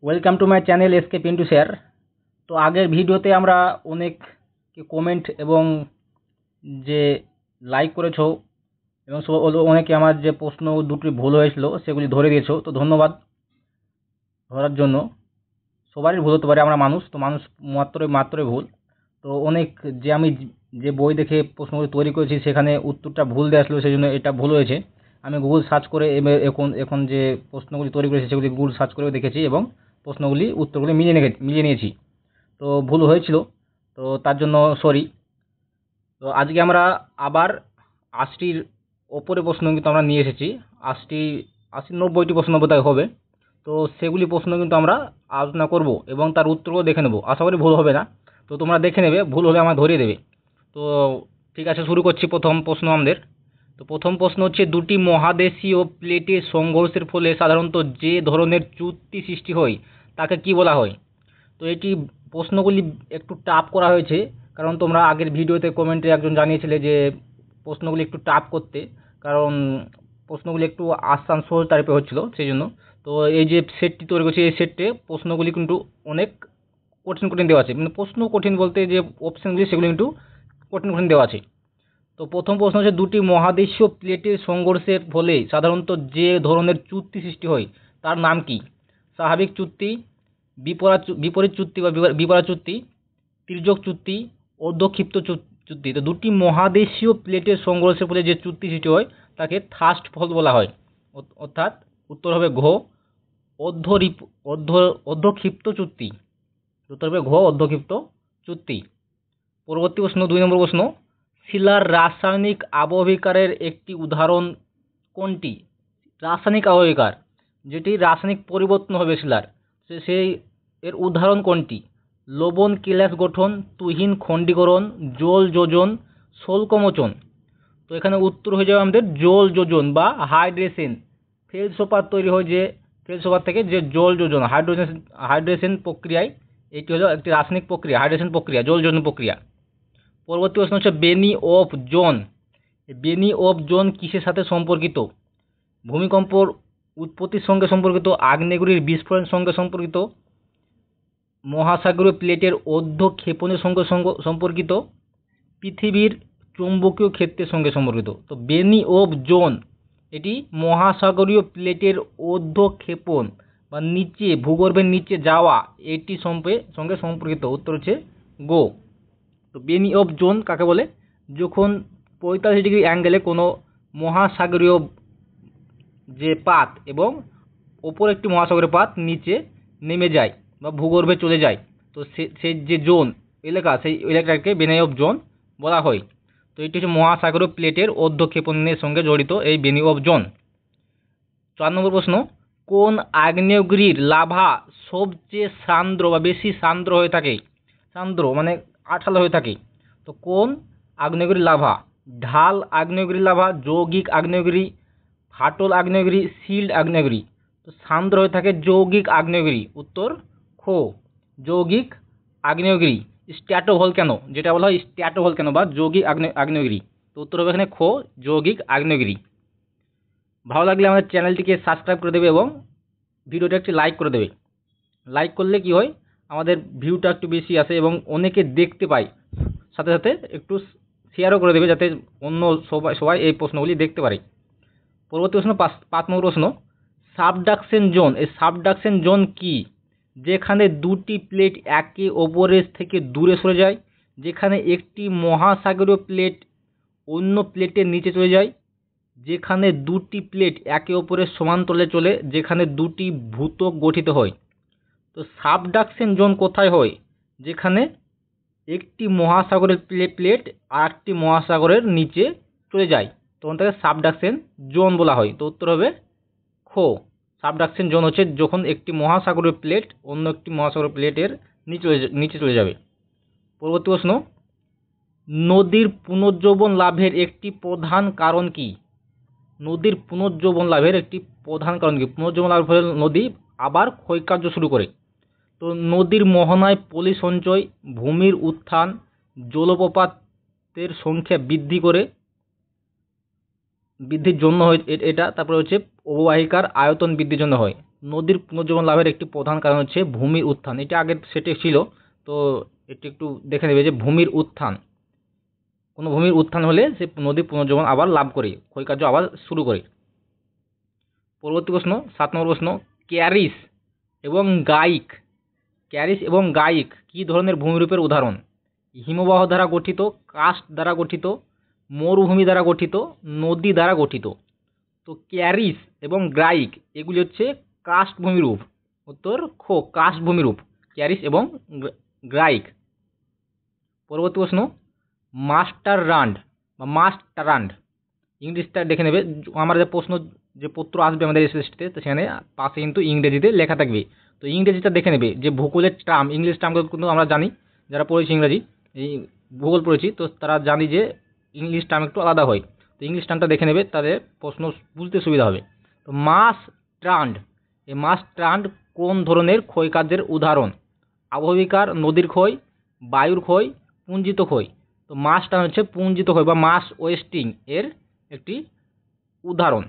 Welcome to my channel SK Pintu sir. তো আগের ভিডিওতে আমরা অনেক কমেন্ট এবং যে লাইক করেছো এবং অনেকে আমার যে প্রশ্ন দুটি ভুল হয়েছিল সেগুলি ধরে দিয়েছো, তো ধন্যবাদ ধরার জন্য। সবারই ভুল হতে পারে, আমরা মানুষ, তো মানুষ মাত্রই ভুল। তো অনেক যে আমি যে বই দেখে প্রশ্নগুলি তৈরি করেছি সেখানে উত্তরটা ভুল দেওয়া ছিল, সেই জন্য এটা ভুল হয়েছে। আমি গুগল সার্চ করে এখন যে প্রশ্নগুলি তৈরি করেছি সেগুলি গুগল সার্চ করেও দেখেছি এবং উত্তরগুলি মিলিয়ে নিয়েছি। তো ভুল হয়েছিল, তো তার জন্য সরি। তো আজকে আমরা আবার ৮০টির ওপরে প্রশ্ন কিন্তু আমরা নিয়ে এসেছি। ৮০ 90টি প্রশ্ন বোধহয় হবে। তো সেগুলি প্রশ্ন কিন্তু আমরা আলোচনা করব এবং তার উত্তরও দেখে নেব। আশা করি ভুল হবে না। তো তোমরা দেখে নেবে, ভুল হলে আমার ধরিয়ে দেবে। তো ঠিক আছে, শুরু করছি প্রথম প্রশ্ন আমাদের। তো প্রথম প্রশ্ন হচ্ছে, দুটি মহাদেশীয় প্লেটের সংঘর্ষের ফলে সাধারণত যে ধরনের চ্যুতি সৃষ্টি হয় তাকে কি বলা হয়? তো এটি প্রশ্নগুলি একটু টাফ করা হয়েছে, কারণ তোমরা আগের ভিডিওতে কমেন্টে একজন জানিয়েছিলে যে প্রশ্নগুলি একটু টাফ করতে, কারণ প্রশ্নগুলি একটু আসান সহজ টাইপের হচ্ছিল, সেই জন্য। তো এই যে সেটটি তৈরি করছি, এই সেটে প্রশ্নগুলি কিন্তু অনেক কঠিন দেওয়া আছে, মানে প্রশ্ন কঠিন বলতে যে অপশানগুলি সেগুলি কিন্তু কঠিন দেওয়া আছে। তো প্রথম প্রশ্ন হচ্ছে, দুটি মহাদেশীয় প্লেটের সংঘর্ষের ফলে সাধারণত যে ধরনের চ্যুতি সৃষ্টি হয় তার নাম কি? স্বাভাবিক চ্যুতি, বিপরীত চ্যুতি বা বিপরীত চ্যুতি, তির্যক চ্যুতি, অর্ধক্ষিপ্ত চ্যুতি। তো দুটি মহাদেশীয় প্লেটের সংঘর্ষের ফলে যে চ্যুতি সৃষ্টি হয় তাকে থার্স্ট ফল বলা হয়। অর্থাৎ উত্তর হবে ঘ, অর্ধক্ষিপ্ত চ্যুতি। উত্তর হবে ঘ, অর্ধক্ষিপ্ত চ্যুতি। পরবর্তী প্রশ্ন, 2 নম্বর প্রশ্ন, শিলার রাসায়নিক আবহবিকারের একটি উদাহরণ কোনটি? রাসায়নিক আবহবিকার, যেটি রাসায়নিক পরিবর্তন হবে শিলার, সেই এর উদাহরণ কোনটি? লবণ কেলাস গঠন, তুহিন খণ্ডীকরণ, জল যোজন, শুল্কমোচন। তো এখানে উত্তর হয়ে যাবে আমাদের জল যোজন বা হাইড্রেশন। ফেলসোপাত তৈরি হয় যে ফেলসোপাত থেকে যে জল যোজন হাইড্রেশন প্রক্রিয়ায়, এটি হলো একটি রাসায়নিক প্রক্রিয়া, হাইড্রেশন প্রক্রিয়া, জল যোজন প্রক্রিয়া। পরবর্তী প্রশ্ন হচ্ছে, Benioff zone. Benioff zone কিসের সাথে সম্পর্কিত? ভূমিকম্পর উৎপত্তির সঙ্গে সম্পর্কিত, আগ্নেয়গিরির বিস্ফোরণের সঙ্গে সম্পর্কিত, মহাসাগরীয় প্লেটের অর্ধক্ষেপণের সঙ্গে সম্পর্কিত, পৃথিবীর চৌম্বকীয় ক্ষেত্রের সঙ্গে সম্পর্কিত। তো বেনি অফ জোন এটি মহাসাগরীয় প্লেটের অর্ধক্ষেপণ বা নিচে, ভূগর্ভের নিচে যাওয়া, এটির সঙ্গে সম্পর্কিত। উত্তর হচ্ছে গো। তো বেনি অফ জোন কাকে বলে? যখন 45 ডিগ্রি অ্যাঙ্গেলে কোনো মহাসাগরীয় যে পাত এবং ওপর একটি মহাসাগরীয় পাত নিচে নেমে যায় বা ভূগর্ভে চলে যায়, তো সেই যে জোন এলাকা, সেই এলাকাটাকে বেনি অফ জোন বলা হয়। তো এটি হচ্ছে মহাসাগরীয় প্লেটের অর্ধক্ষেপণের সঙ্গে জড়িত এই বেনি অফ জোন। 4 নম্বর প্রশ্ন, কোন আগ্নেয়গিরির লাভা সবচেয়ে সান্দ্র বা বেশি সান্দ্র হয়ে থাকে? সান্দ্র মানে আঠালো হয়ে থাকে। তো কোন আগ্নেয়গিরির লাভা? ঢাল আগ্নেয়গিরি লাভা, যৌগিক আগ্নেয়গিরি, ফাটল আগ্নেয়গিরি, শিল্ড আগ্নেয়গিরি। তো সান্দ্র হয়ে থাকে যৌগিক আগ্নেয়গিরি। উত্তর খ, যৌগিক আগ্নেয়গিরি। স্ট্র্যাটোভলক্যানো, যেটা বলা হয় স্ট্র্যাটোভলক্যানো বা যৌগিক আগ্নেয়গিরি। তো উত্তর হবে এখানে খ, যৌগিক আগ্নেয়গিরি। ভালো লাগলে আমাদের চ্যানেলটিকে সাবস্ক্রাইব করে দেবে এবং ভিডিওটা একটি লাইক করে দেবে। লাইক করলে কি হয়, আমাদের ভিউটা একটু বেশি আসে এবং অনেকে দেখতে পায়। সাথে সাথে একটু শেয়ারও করে দেবে, যাতে অন্য সবাই এই প্রশ্নগুলি দেখতে পারে। পরবর্তী প্রশ্ন, 5 নম্বর প্রশ্ন, সাবডাকশন জোন। এই সাবডাকশন জোন কি? যেখানে দুটি প্লেট একে অপরের থেকে দূরে সরে যায়, যেখানে একটি মহাসাগরীয় প্লেট অন্য প্লেটের নিচে চলে যায়, যেখানে দুটি প্লেট একে অপরের সমান্তরালে চলে, যেখানে দুটি ভূত্বক গঠিত হয়। তো সাবডাকশন জোন কোথায় হয়? যেখানে একটি মহাসাগরের প্লেট আর একটি মহাসাগরের নিচে চলে যায়, তখন তাকে সাবডাকশন জোন বলা হয়। তো উত্তর হবে খ, সাবডাকশন জোন হচ্ছে যখন একটি মহাসাগরীয় প্লেট অন্য একটি মহাসাগরীয় প্লেটের নিচে চলে যাবে। পরবর্তী প্রশ্ন, নদীর পুনর্জীবন লাভের একটি প্রধান কারণ কি? নদীর পুনর্জীবন লাভের একটি প্রধান কারণ কি? পুনর্জীবন লাভের ফলে নদী আবার ক্ষয়কার্য শুরু করে। তো নদীর মোহনায় পলি সঞ্চয়, ভূমির উত্থান, জলপ্রপাতের সংখ্যা বৃদ্ধির জন্য হয় এটা। তারপরে হচ্ছে অববাহিকার আয়তন বৃদ্ধির জন্য হয়। নদীর পুনর্জীবন লাভের একটি প্রধান কারণ হচ্ছে ভূমির উত্থান। এটা আগের সেটে ছিল, তো এটি একটু দেখে নেবে যে ভূমির উত্থান, কোনো ভূমির উত্থান হলে সে নদী পুনর্জীবন আবার লাভ করে, ক্ষয়কার্য আবার শুরু করে। পরবর্তী প্রশ্ন 7 নম্বর প্রশ্ন, ক্যারিস এবং গাইক, ক্যারিস এবং গাইক কি ধরনের ভূমিরূপের উদাহরণ? হিমবাহ দ্বারা গঠিত, কাস্ট দ্বারা গঠিত, মরুভূমি দ্বারা গঠিত, নদী দ্বারা গঠিত। তো ক্যারিস এবং গ্রাইক এগুলি হচ্ছে কাস্ট ভূমিরূপ। উত্তর খ, কাস্ট ভূমিরূপ, ক্যারিস এবং গ্রাইক। পরবর্তী প্রশ্ন, মাস্টাররান্ড বা মাস্টারান্ড, ইংলিশটা দেখে নেবে। আমার যে প্রশ্ন যে পত্র আসবে আমাদের এসএসসিতে, তো সেখানে পাশে কিন্তু ইংরেজিতে লেখা থাকবে। তো ইংরেজিটা দেখে নেবে যে ভূগোলের টার্ম, ইংলিশ টার্মগুলো কিন্তু আমরা জানি, যারা পড়েছি ইংরাজি, এই ভূগোল পড়েছি, তো তারা জানি যে ইংলিশ টার্ম একটু আলাদা হয়। তো ইংলিশ টার্মটা দেখে নেবে, তাদের প্রশ্ন বুঝতে সুবিধা হবে। তো মাস ট্রান্ড, এই মাস ট্রান্ড কোন ধরনের ক্ষয়কার্যের উদাহরণ? আবহবিকার, নদীর ক্ষয়, বায়ুর ক্ষয়, পুঞ্জিত ক্ষয়। তো মাস ট্রান্ড হচ্ছে পুঞ্জিত ক্ষয় বা মাস ওয়েস্টিং এর একটি উদাহরণ,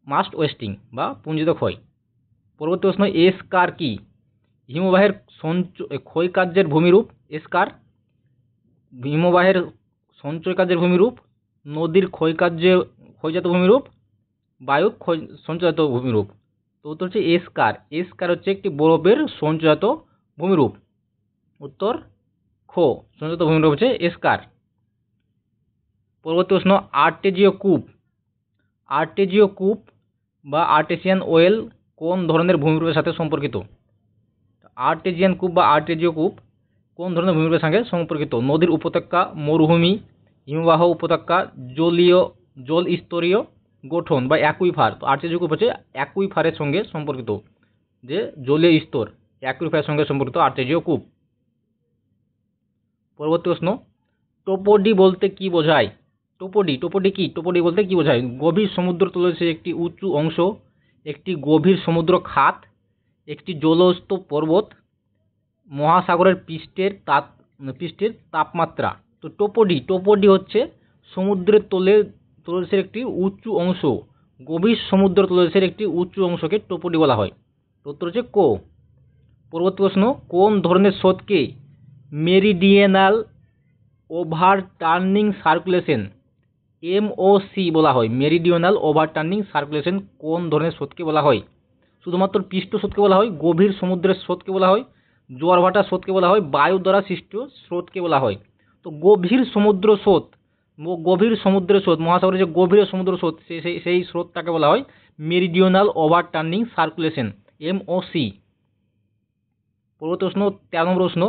মাস্ট ওয়েস্টিং বা পুঞ্জিত ক্ষয়। পরবর্তী প্রশ্ন, এসকার কি? হিমবাহের ক্ষয়কার্যের ভূমিরূপ। এসকার হিমবাহের সঞ্চয় কার্যের ভূমিরূপ, নদীর ক্ষয়জাত ভূমিরূপ, বায়ুর সঞ্চয়জাত ভূমিরূপ। তো উত্তর হচ্ছে এসকার। এসকার হচ্ছে একটি বরফের সঞ্চয়জাত ভূমিরূপ। উত্তর খ, সঞ্চয়জাত ভূমিরূপ হচ্ছে এসকার। পরবর্তী প্রশ্ন, আর্টেজিও কূপ, আর্টেজিও কূপ বা আর্টেসিয়ান ওয়েল কোন ধরনের ভূমিরূপের সাথে সম্পর্কিত? আর্টেজিয়ান কূপ বা আর্টেজিও কূপ কোন ধরনের ভূমিরূপের সঙ্গে সম্পর্কিত? নদীর উপত্যকা, মরুভূমি, হিমবাহ উপত্যকা, জল স্তরীয় গঠন বা অ্যাকুইফার। তো আর্টেজিও কূপ হচ্ছে অ্যাকুইফারের সঙ্গে সম্পর্কিত, যে জলীয় স্তর, অ্যাকুইফারের সঙ্গে সম্পর্কিত আর্টেজিও কূপ। পরবর্তী প্রশ্ন, টোপোডি বলতে কি বোঝায়? টোপোডি কি? টোপোডি বলতে কি বোঝায়? গভীর সমুদ্র তলদেশের একটি উঁচু অংশ, একটি গভীর সমুদ্র খাত, একটি জলস্থ পর্বত, মহাসাগরের পৃষ্ঠের তাপমাত্রা। তো টোপোডি হচ্ছে সমুদ্রের তলদেশের একটি উঁচু অংশ, গভীর সমুদ্র তলদেশের একটি উঁচু অংশকে টোপোডি বলা হয়। তো উত্তর হচ্ছে কো। পরবর্তী প্রশ্ন, কোন ধরনের স্রোতকে মেরিডিয়ানাল ওভারটার্নিং সার্কুলেশন এমওসি বলা হয়? মেরিডিয়ানাল ওভারটার্নিং সার্কুলেশন কোন ধরনের স্রোতকে বলা হয়? শুধুমাত্র পৃষ্ঠ স্রোতকে বলা হয়, গভীর সমুদ্রের স্রোতকে বলা হয়, জোয়ার ভাটা স্রোতকে বলা হয়, বায়ু দ্বারা সৃষ্ট স্রোতকে বলা হয়। তো গভীর সমুদ্রের স্রোত, মহাসাগরের যে গভীর সমুদ্র স্রোত, সেই স্রোতটাকে বলা হয় মেরিডিয়ানাল ওভারটার্নিং সার্কুলেশন, এমওসি। পরবর্তী প্রশ্ন, 13 নম্বর প্রশ্ন,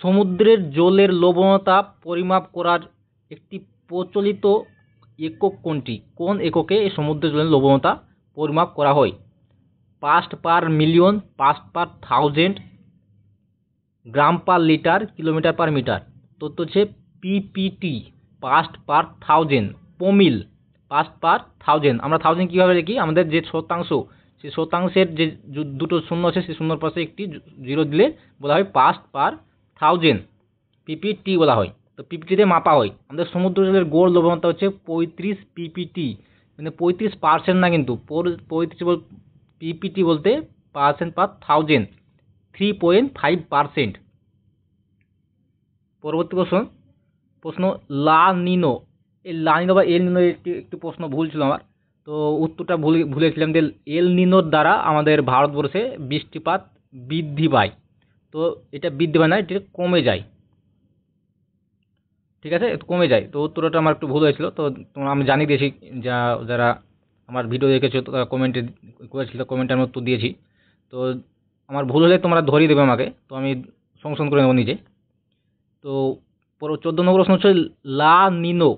সমুদ্রের জলের লবণতা পরিমাপ করার একটি প্রচলিত একক কোনটি? কোন এককে এই সমুদ্রের জলের লবণতা পরিমাপ করা হয়? Parts per million, parts per thousand, gram per litre, kilometre per metre. তো হচ্ছে PPT, parts per thousand. Promille, parts per thousand. আমরা থাউজেন্ড কীভাবে লিখি? আমাদের যে শতাংশ, সেই শতাংশের যে দুটো শূন্য আছে, সেই শূন্যর পাশে একটি জিরো দিলে বলা হয় পার্টস পার থাউজেন্ড, পিপিটি বলা হয়। তো পিপিটিতে মাপা হয়। আমাদের সমুদ্র জলের গড় লবণতা হচ্ছে 35 পিপিটি, মানে 35% না, কিন্তু 35 পিপিটি বলতে পার্সেন্ট পার থাউজেন্ড, 3.5%। পরবর্তী প্রশ্ন, লা নিনো, এই লা নিনো বা এল নিনো একটি প্রশ্ন ভুল ছিল আমার, তো উত্তরটা ভুলেছিলাম যে এল নিনোর দ্বারা আমাদের ভারতবর্ষে বৃষ্টিপাত বৃদ্ধি পায়। তো এটা বৃদ্ধি পায় না, এটা কমে যায়। ঠিক আছে, কমে যায়। তো উত্তরটা আমার একটু ভুল হয়েছিল, তো তোমরা আমি জানিয়ে দিয়েছি, যারা আমার ভিডিও দেখেছো তারা কমেন্টে করেছিল, কমেন্টে আমি উত্তর দিয়েছি। তো আমার ভুল হলে তোমরা ধরিয়ে দেবে আমাকে, তো আমি সংশোধন করে নেবো নিজে। তো 14 নম্বর প্রশ্ন হচ্ছে লা নিনো,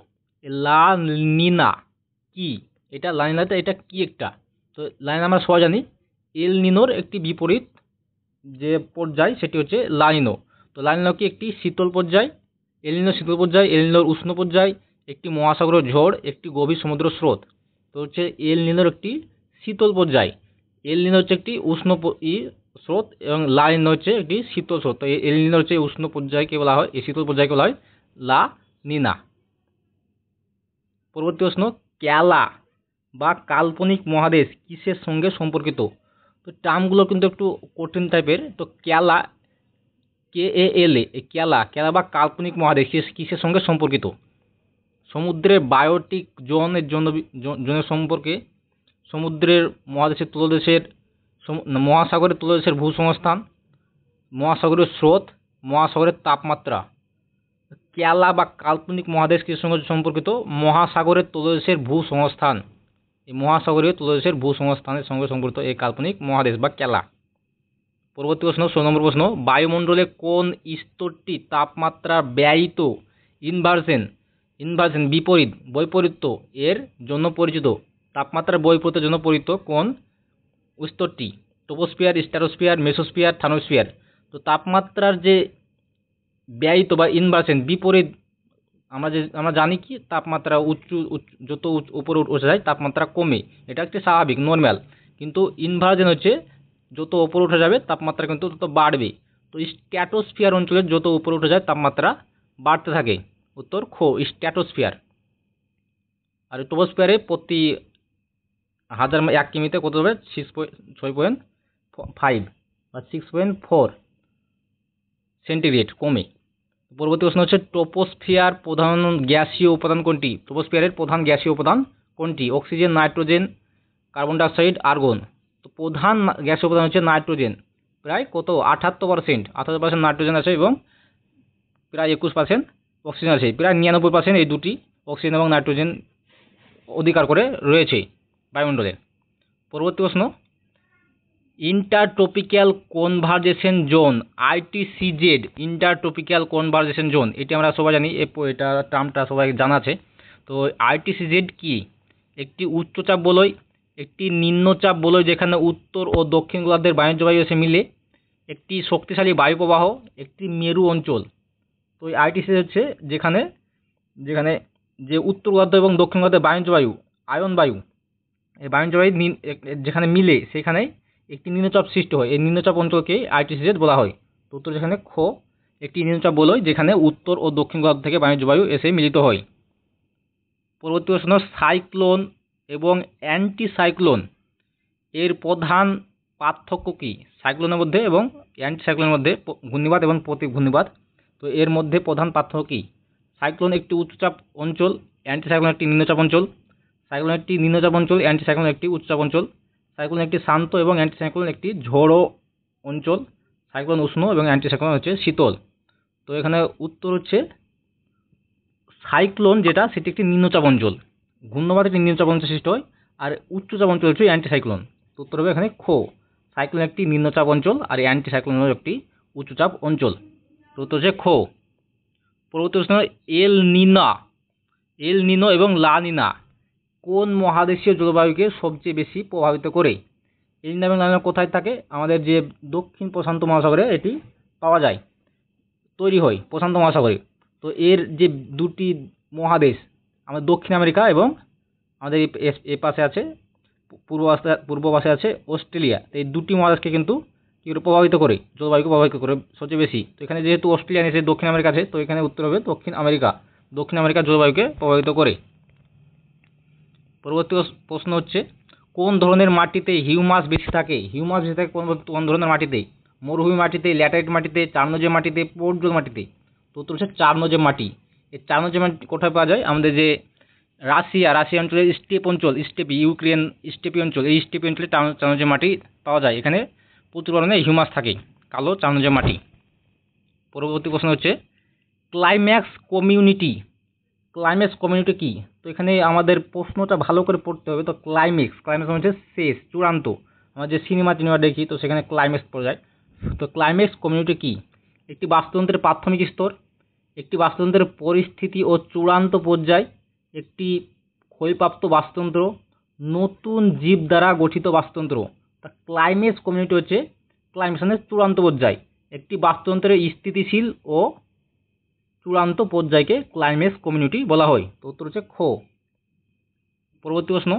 লা নিনা কি? এটা লা নিনাতে এটা কি একটা? তো লা নিনা আমরা সবাই জানি, এল নিনোর একটি বিপরীত যে পর্যায় সেটি হচ্ছে লা নিনো। তো লা নিনো কি? একটি শীতল পর্যায়। এল নিনো শীতল পর্যায়, এল নিনোর উষ্ণ পর্যায়, একটি মহাসাগরের ঝড়, একটি গভীর সমুদ্র স্রোত। তো হচ্ছে এল নিনোর একটি শীতল পর্যায়, এল নিনো হচ্ছে একটি উষ্ণ স্রোত, এবং লা নিনা হচ্ছে একটি শীতল স্রোত। তো এল নিনা হচ্ছে উষ্ণ পর্যায়কে বলা হয়, এই শীতল পর্যায়কে বলা হয় লা নিনা। পরবর্তী প্রশ্ন, ক্যালা বা কাল্পনিক মহাদেশ কিসের সঙ্গে সম্পর্কিত? তো টার্মগুলো কিন্তু একটু কঠিন টাইপের। তো ক্যালা, KALA, এই ক্যালা বা কাল্পনিক মহাদেশ কিসের সঙ্গে সম্পর্কিত? সমুদ্রের বায়োটিক জোনের জোনের সম্পর্কে, সমুদ্রের মহাদেশের তলদেশের মহাসাগরের তলদেশের ভূসংস্থান, মহাসাগরের স্রোত, মহাসাগরের তাপমাত্রা। ক্যালা বা কাল্পনিক মহাদেশ কিসের সঙ্গে সম্পর্কিত? মহাসাগরের তলদেশের ভূসংস্থান। এই মহাসাগরীয় তলদেশের ভূসংস্থানের সঙ্গে সম্পর্কিত এই কাল্পনিক মহাদেশ বা ক্যালা। পরবর্তী প্রশ্ন, 16 নম্বর প্রশ্ন, বায়ুমণ্ডলে কোন স্তরটি তাপমাত্রার ব্যয়িত ইনভার্সন বিপরীত বৈপরীত্য এর জন্য পরিচিত? তাপমাত্রার বৈপরীত্যের জন্য পরিচিত কোন স্তরটি? Troposphere, stratosphere, mesosphere, thermosphere. তো তাপমাত্রার যে ব্যয়িত বা ইনভার্সন বিপরীত, আমরা জানি কি তাপমাত্রা যত উপরে উঠে যায় তাপমাত্রা কমে, এটা একটি স্বাভাবিক নর্মাল। কিন্তু ইনভার্সন হচ্ছে যত উপরে উঠে যাবে তাপমাত্রা কিন্তু তত বাড়বে। তো স্ট্র্যাটোস্ফিয়ার অঞ্চলের যত উপরে উঠে যায় তাপমাত্রা বাড়তে থাকে। উত্তর খ, স্ট্র্যাটোস্ফিয়ার। আর ট্রপোস্ফিয়ারে প্রতি 1 কিমিতে কত হবে? 6.5 বা 6.4 সেন্টিগ্রেড কমে। পরবর্তী প্রশ্ন হচ্ছে, ট্রপোস্ফিয়ার প্রধান গ্যাসীয় উপাদান কোনটি? ট্রপোস্ফিয়ারের প্রধান গ্যাসীয় উপাদান কোনটি? Oxygen, nitrogen, carbon dioxide, argon. তো প্রধান গ্যাসীয় উপাদান হচ্ছে নাইট্রোজেন। প্রায় কত? 78% নাইট্রোজেন আছে এবং প্রায় 21% অক্সিজেন আছে। প্রায় 99% এই দুটি অক্সিজেন এবং নাইট্রোজেন অধিকার করে রয়েছে বায়ুমণ্ডলে। পরবর্তী প্রশ্ন, ইন্টারট্রপিক্যাল কনভারজেশন জোন, ITCZ, ইন্টারট্রপিক্যাল কনভারজেশন জোন, এটি আমরা সবাই জানি, এটা টার্মটা সবাই জানা আছে। তো ITCZ কি? একটি উচ্চচাপ বলয়, একটি নিম্নচাপ বলয় যেখানে উত্তর ও দক্ষিণ গোলার্ধের বাণিজ্য বায়ু এসে মিলে, একটি শক্তিশালী বায়ু প্রবাহ, একটি মেরু অঞ্চল। তো এই ITCZ হচ্ছে যেখানে যে উত্তর গোলার্ধ এবং দক্ষিণ গোলার্ধের বাণিজ্য বায়ু, আয়ন বায়ু, এই বাণিজ্য বায়ু যেখানে মিলে সেখানেই একটি নিম্নচাপ সৃষ্টি হয়। এই নিম্নচাপ অঞ্চলকে ITCZ বলা হয়। তো উত্তর যেখানে খ, একটি নিম্নচাপ বলয় যেখানে উত্তর ও দক্ষিণ গোলার্ধ থেকে বাণিজ্য বায়ু এসে মিলিত হয়। পরবর্তী প্রশ্ন, সাইক্লোন এবং অ্যান্টিসাইক্লোন এর প্রধান পার্থক্য কি? সাইক্লোনের মধ্যে এবং অ্যান্টিসাইক্লোনের মধ্যে, ঘূর্ণিবাদ এবং প্রতি ঘূর্ণিবাদ, তো এর মধ্যে প্রধান পার্থক্য কি? সাইক্লোন একটি উচ্চচাপ অঞ্চল, অ্যান্টিসাইক্লোন একটি নিম্নচাপ অঞ্চল। সাইক্লোন একটি নিম্নচাপ অঞ্চল, অ্যান্টিসাইক্লোন একটি উচ্চচাপ অঞ্চল। সাইক্লোন একটি শান্ত এবং অ্যান্টিসাইক্লোন একটি ঝোড়ো অঞ্চল। সাইক্লোন উষ্ণ এবং অ্যান্টিসাইক্লোন হচ্ছে শীতল। তো এখানে উত্তর হচ্ছে সাইক্লোন যেটা, সেটি একটি নিম্নচাপ অঞ্চল। ঘূর্ণিবাদ একটি নিম্নচাপ অঞ্চল সৃষ্টি হয়, আর উচ্চচাপ অঞ্চল হচ্ছে অ্যান্টিসাইক্লোন। তো উত্তর হবে এখানে খ, সাইক্লোন একটি নিম্নচাপ অঞ্চল আর অ্যান্টিসাইক্লোন হলো একটি উচ্চচাপ অঞ্চল। তো উত্তর হচ্ছে খ। পরবর্তী প্রশ্ন, এল নিনো এবং লা নিনা কোন মহাদেশীয় জলবায়ুকে সবচেয়ে বেশি প্রভাবিত করে? এল নিনো এবং লা নিনা কোথায় থাকে? আমাদের যে দক্ষিণ প্রশান্ত মহাসাগরে এটি পাওয়া যায়, তৈরি হয় প্রশান্ত মহাসাগরে। তো এর যে দুটি মহাদেশ, আমাদের দক্ষিণ আমেরিকা এবং আমাদের এ পাশে আছে পূর্ব পাশে আছে অস্ট্রেলিয়া। এই দুটি মহাদেশকে কিন্তু কি করে প্রভাবিত করে? জলবায়ুকে প্রভাবিত করে সবচেয়ে বেশি। তো এখানে যেহেতু অস্ট্রেলিয়া নিচে দক্ষিণ আমেরিকা আছে, তো এখানে উত্তর হবে দক্ষিণ আমেরিকা জলবায়ুকে প্রভাবিত করে। পরবর্তী প্রশ্ন হচ্ছে, কোন ধরনের মাটিতে হিউমাস বেশি থাকে? হিউমাস বেশি থাকে কোন ধরনের মাটিতে? মরুভূমি মাটিতে, ল্যাটারাইট মাটিতে, চারনজেম মাটিতে, পোর্টজল মাটিতে। তো উত্তর হচ্ছে চারনজেম মাটি। এই চারনজেম মাটি কোথায় পাওয়া যায়? আমাদের যে রাশিয়া অঞ্চলের ইউক্রেন স্টেপি অঞ্চল, এই স্টেপি অঞ্চলে চারনজেম মাটি পাওয়া যায়। এখানে প্রচুর পরিমাণে হিউমাস থাকে, কালো চারনজেম মাটি। পরবর্তী প্রশ্ন হচ্ছে, ক্লাইম্যাক্স কমিউনিটি কি? তো এখানে আমাদের প্রশ্নটা ভালো করে পড়তে হবে। তো ক্লাইম্যাক্স হচ্ছে শেষ, চূড়ান্ত। আমরা যে সিনেমা দেখি, তো সেখানে ক্লাইম্যাক্স পড়ে যায়। তো ক্লাইম্যাক্স কমিউনিটি কি? একটি বাস্তুতন্ত্রের প্রাথমিক স্তর, একটি বাস্তুতন্ত্রের পরিস্থিতি ও চূড়ান্ত পর্যায়, একটি ক্ষয়প্রাপ্ত বাস্তুতন্ত্র, নতুন জীব দ্বারা গঠিত বাস্তুতন্ত্র। তা ক্লাইম্যাক্স কমিউনিটি হচ্ছে ক্লাইম্যাক্সের চূড়ান্ত পর্যায়। একটি বাস্তুতন্ত্রের স্থিতিশীল ও চূড়ান্ত পর্যায়কে ক্লাইম্যাক্স কমিউনিটি বলা হয়। তো উত্তর হচ্ছে খ। পরবর্তী প্রশ্ন,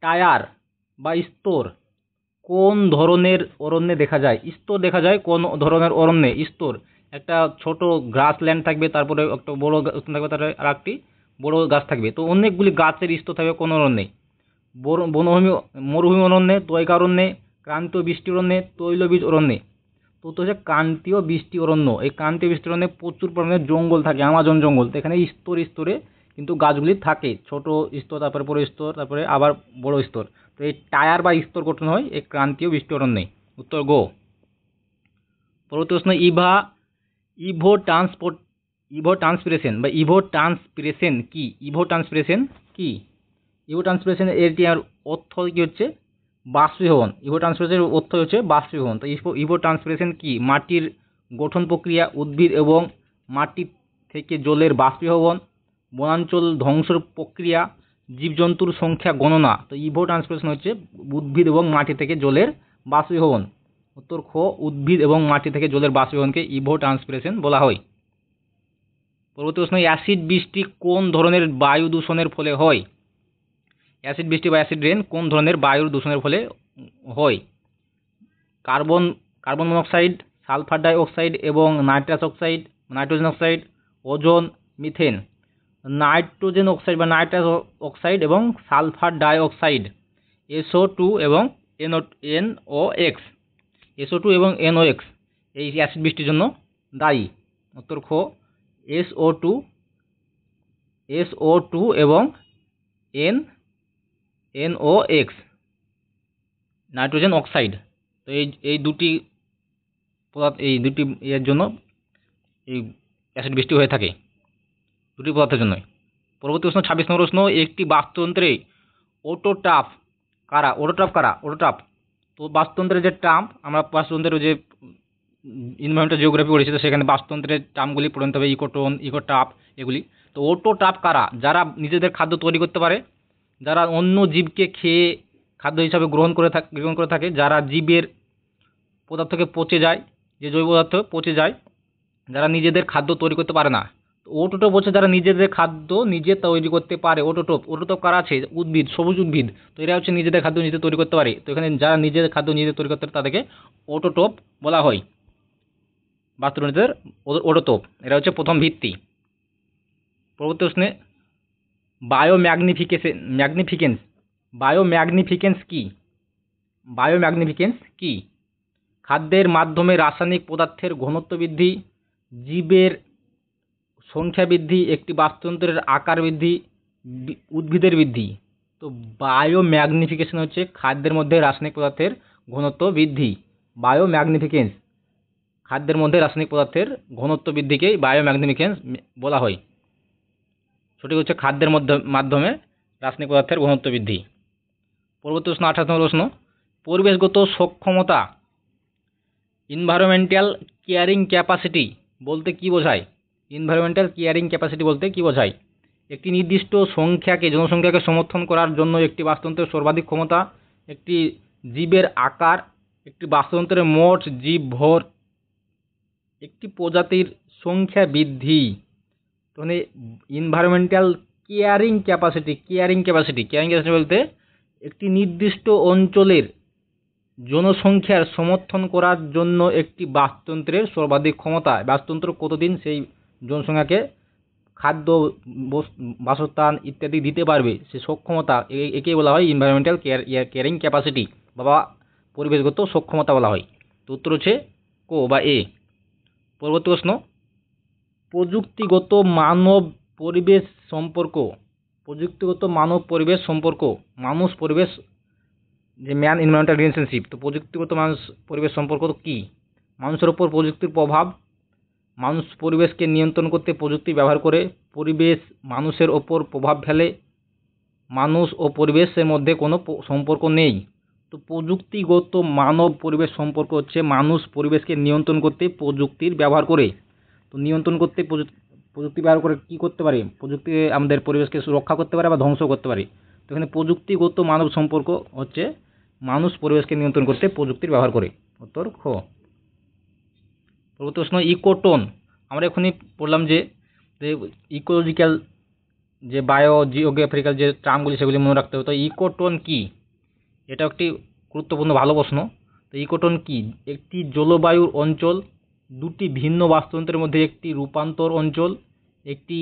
টায়ার বা স্তর কোন ধরনের অরণ্যে দেখা যায়? স্তর দেখা যায় কোন ধরনের অরণ্যে? স্তর একটা ছোট গ্রাসল্যান্ড থাকবে, তারপরে একটা বড় গাছ থাকবে, তারপরে আর একটি বড় গাছ থাকবে। তো অনেকগুলি গাছের স্তর থাকবে কোন অরণ্যে? বনভূমি মরুভূমি অরণ্যে, তৈকারণ্যে, ক্রান্তীয় বৃষ্টি অরণ্যে, তৈলবীজ অরণ্যে। তো হচ্ছে ক্রান্তীয় বৃষ্টি অরণ্য। এই ক্রান্তীয় বৃষ্টি অরণ্যে প্রচুর পরিমাণে জঙ্গল থাকে, আমাজন জঙ্গল। তো এখানে স্তরে স্তরে কিন্তু গাছগুলি থাকে, ছোট স্তর, তারপরে বড় স্তর, তারপরে আবার বড় স্তর। তো এই টায়ার বা স্তর গঠন হয় এই ক্রান্তীয় বৃষ্টি অরণ্যে। উত্তর গো। পরবর্তী প্রশ্ন, ইভোট্রান্সপিরেশন বা ইভোট্রান্সপিরেশন কি? ইভোট্রান্সপিরেশন কি? ইভোট্রান্সপিরেশন এটি আর অর্থ কি হচ্ছে? বাষ্পীভবন। ইভোট্রান্সপিরেশনের অর্থ হচ্ছে বাষ্পীভবন। তো ইভোট্রান্সপিরেশন কি? মাটির গঠন প্রক্রিয়া, উদ্ভিদ এবং মাটি থেকে জলের বাষ্পীভবন, বনাঞ্চল ধ্বংসের প্রক্রিয়া, জীবজন্তুর সংখ্যা গণনা। তো ইভোট্রান্সপিরেশন হচ্ছে উদ্ভিদ এবং মাটি থেকে জলের বাষ্পীভবন। উত্তর খ, উদ্ভিদ এবং মাটি থেকে জলের বাষ্পীভবনকে ইভোট্রান্সপিরেশন বলা হয়। পরবর্তী প্রশ্ন, অ্যাসিড বৃষ্টি কোন ধরনের বায়ু দূষণের ফলে হয়? অ্যাসিড বৃষ্টি বা অ্যাসিড রেন কোন ধরনের বায়ুর দূষণের ফলে হয়? Carbon monoxide, sulphur die oxide এবং nitrogen oxide, ozone, methane. Nitrogen oxide বা নাইট্রাস অক্সাইড এবং সালফার ডাই অক্সাইড, SO2 এবং NOx। SO2 এবং NOx এই অ্যাসিড বৃষ্টির জন্য দায়ী। উত্তর খ, SO2 এবং NOx, নাইট্রোজেন অক্সাইড। তো এই দুটি পদার্থ, এই দুটি এর জন্য এই অ্যাসিড বৃষ্টি হয়ে থাকে, দুটি পদার্থের জন্যই। পরবর্তী প্রশ্ন, 26 নম্বর প্রশ্ন, একটি বাস্তুতন্ত্রে অটোট্রফ কারা? অটোট্রফ। তো বাস্তুতন্ত্রের যে টার্ম, আমরা বাস্তুতন্ত্রের যে এনভায়রনমেন্টাল জিওগ্রাফি পড়েছি, তো সেখানে বাস্তুতন্ত্রের টার্মগুলি পড়তে হবে, ইকোটোন, ইকোট্রফ এগুলি। তো অটোট্রফ কারা? যারা নিজেদের খাদ্য তৈরি করতে পারে, যারা অন্য জীবকে খেয়ে খাদ্য হিসাবে গ্রহণ করে থাকে, যারা জীবের পদার্থকে পচে যায়, যে জৈব পদার্থ পচে যায়, যারা নিজেদের খাদ্য তৈরি করতে পারে না। তো ওটোটোপ হচ্ছে যারা নিজেদের খাদ্য নিজে তৈরি করতে পারে। ওটোটোপ কারা আছে? উদ্ভিদ, সবুজ উদ্ভিদ। তো এরা হচ্ছে নিজেদের খাদ্য নিজে তৈরি করতে পারে। তো এখানে যারা নিজেদের খাদ্য নিজে তৈরি করতে পারে তাদেরকে ওটোটোপ বলা হয়। বাস্তুতন্ত্রের ওটোটোপ, এরা হচ্ছে প্রথম ভিত্তি। পরবর্তী প্রশ্নে, বায়োম্যাগনিফিকেন্স কি? খাদ্যের মাধ্যমে রাসায়নিক পদার্থের ঘনত্ব বৃদ্ধি, জীবের সংখ্যা বৃদ্ধি, একটি বাস্তুতন্ত্রের আকার বৃদ্ধি, উদ্ভিদের বৃদ্ধি। তো বায়োম্যাগনিফিকেশন হচ্ছে খাদ্যের মধ্যে রাসায়নিক পদার্থের ঘনত্ব বৃদ্ধি। বায়োম্যাগনিফিকেন্স, খাদ্যের মধ্যে রাসায়নিক পদার্থের ঘনত্ব বৃদ্ধিকেই বায়োম্যাগনিফিকেন্স বলা হয়। সঠিক হচ্ছে খাদ্যের মাধ্যমে রাসায়নিক পদার্থের ঘনত্ব বৃদ্ধি। পরবর্তী প্রশ্ন, 28 নম্বর প্রশ্ন, পরিবেশগত সক্ষমতা, এনভায়রনমেন্টাল কেয়ারিং ক্যাপাসিটি বলতে কি বোঝায়? এনভায়রনমেন্টাল কেয়ারিং ক্যাপাসিটি বলতে কি বোঝায়? একটি নির্দিষ্ট জনসংখ্যাকে সমর্থন করার জন্য একটি বাস্তুতন্ত্রের সর্বাধিক ক্ষমতা, একটি জীবের আকার, একটি বাস্তুতন্ত্রের মোট জীব ভর, একটি প্রজাতির সংখ্যা বৃদ্ধি। মানে এনভায়রনমেন্টাল কেয়ারিং ক্যাপাসিটি বলতে একটি নির্দিষ্ট অঞ্চলের জনসংখ্যার সমর্থন করার জন্য একটি বাস্তুতন্ত্রের সর্বাধিক ক্ষমতা। বাস্তুতন্ত্র কতদিন সেই জনসংখ্যাকে খাদ্য, বাসস্থান ইত্যাদি দিতে পারবে, সে সক্ষমতা, একেই বলা হয় এনভায়রনমেন্টাল কেয়ারিং ক্যাপাসিটি বা পরিবেশগত সক্ষমতা বলা হয়। তো উত্তর হচ্ছে কো বা এ। পরবর্তী প্রশ্ন, প্রযুক্তিগত মানব পরিবেশ সম্পর্ক, মানুষ পরিবেশ, যে ম্যান এনভায়রনমেন্টাল রিলেশনশিপ। তো প্রযুক্তিগত মানুষ পরিবেশ সম্পর্ক কি? মানুষের ওপর প্রযুক্তির প্রভাব, মানুষ পরিবেশকে নিয়ন্ত্রণ করতে প্রযুক্তি ব্যবহার করে, পরিবেশ মানুষের ওপর প্রভাব ফেলে, মানুষ ও পরিবেশের মধ্যে কোনো সম্পর্ক নেই। তো প্রযুক্তিগত মানব পরিবেশ সম্পর্ক হচ্ছে মানুষ পরিবেশকে নিয়ন্ত্রণ করতে প্রযুক্তির ব্যবহার করে। তো নিয়ন্ত্রণ করতে প্রযুক্তি ব্যবহার করে কি করতে পারে? প্রযুক্তি আমাদের পরিবেশকে রক্ষা করতে পারে বা ধ্বংস করতে পারে। তো এখানে প্রযুক্তিগত মানব সম্পর্ক হচ্ছে মানুষ পরিবেশকে নিয়ন্ত্রণ করতে প্রযুক্তির ব্যবহার করে। উত্তর খ। পরবর্তী প্রশ্ন, ইকোটোন। আমরা এখনই পড়লাম যে ইকোলজিক্যাল, যে জিওগ্রাফিক্যাল যে টার্মগুলি সেগুলি মনে রাখতে হবে। তো ইকোটোন কি? এটা একটি গুরুত্বপূর্ণ ভালো প্রশ্ন। তো ইকোটোন কি? একটি জলবায়ুর অঞ্চল, দুটি ভিন্ন বাস্তুতন্ত্রের মধ্যে একটি রূপান্তর অঞ্চল, একটি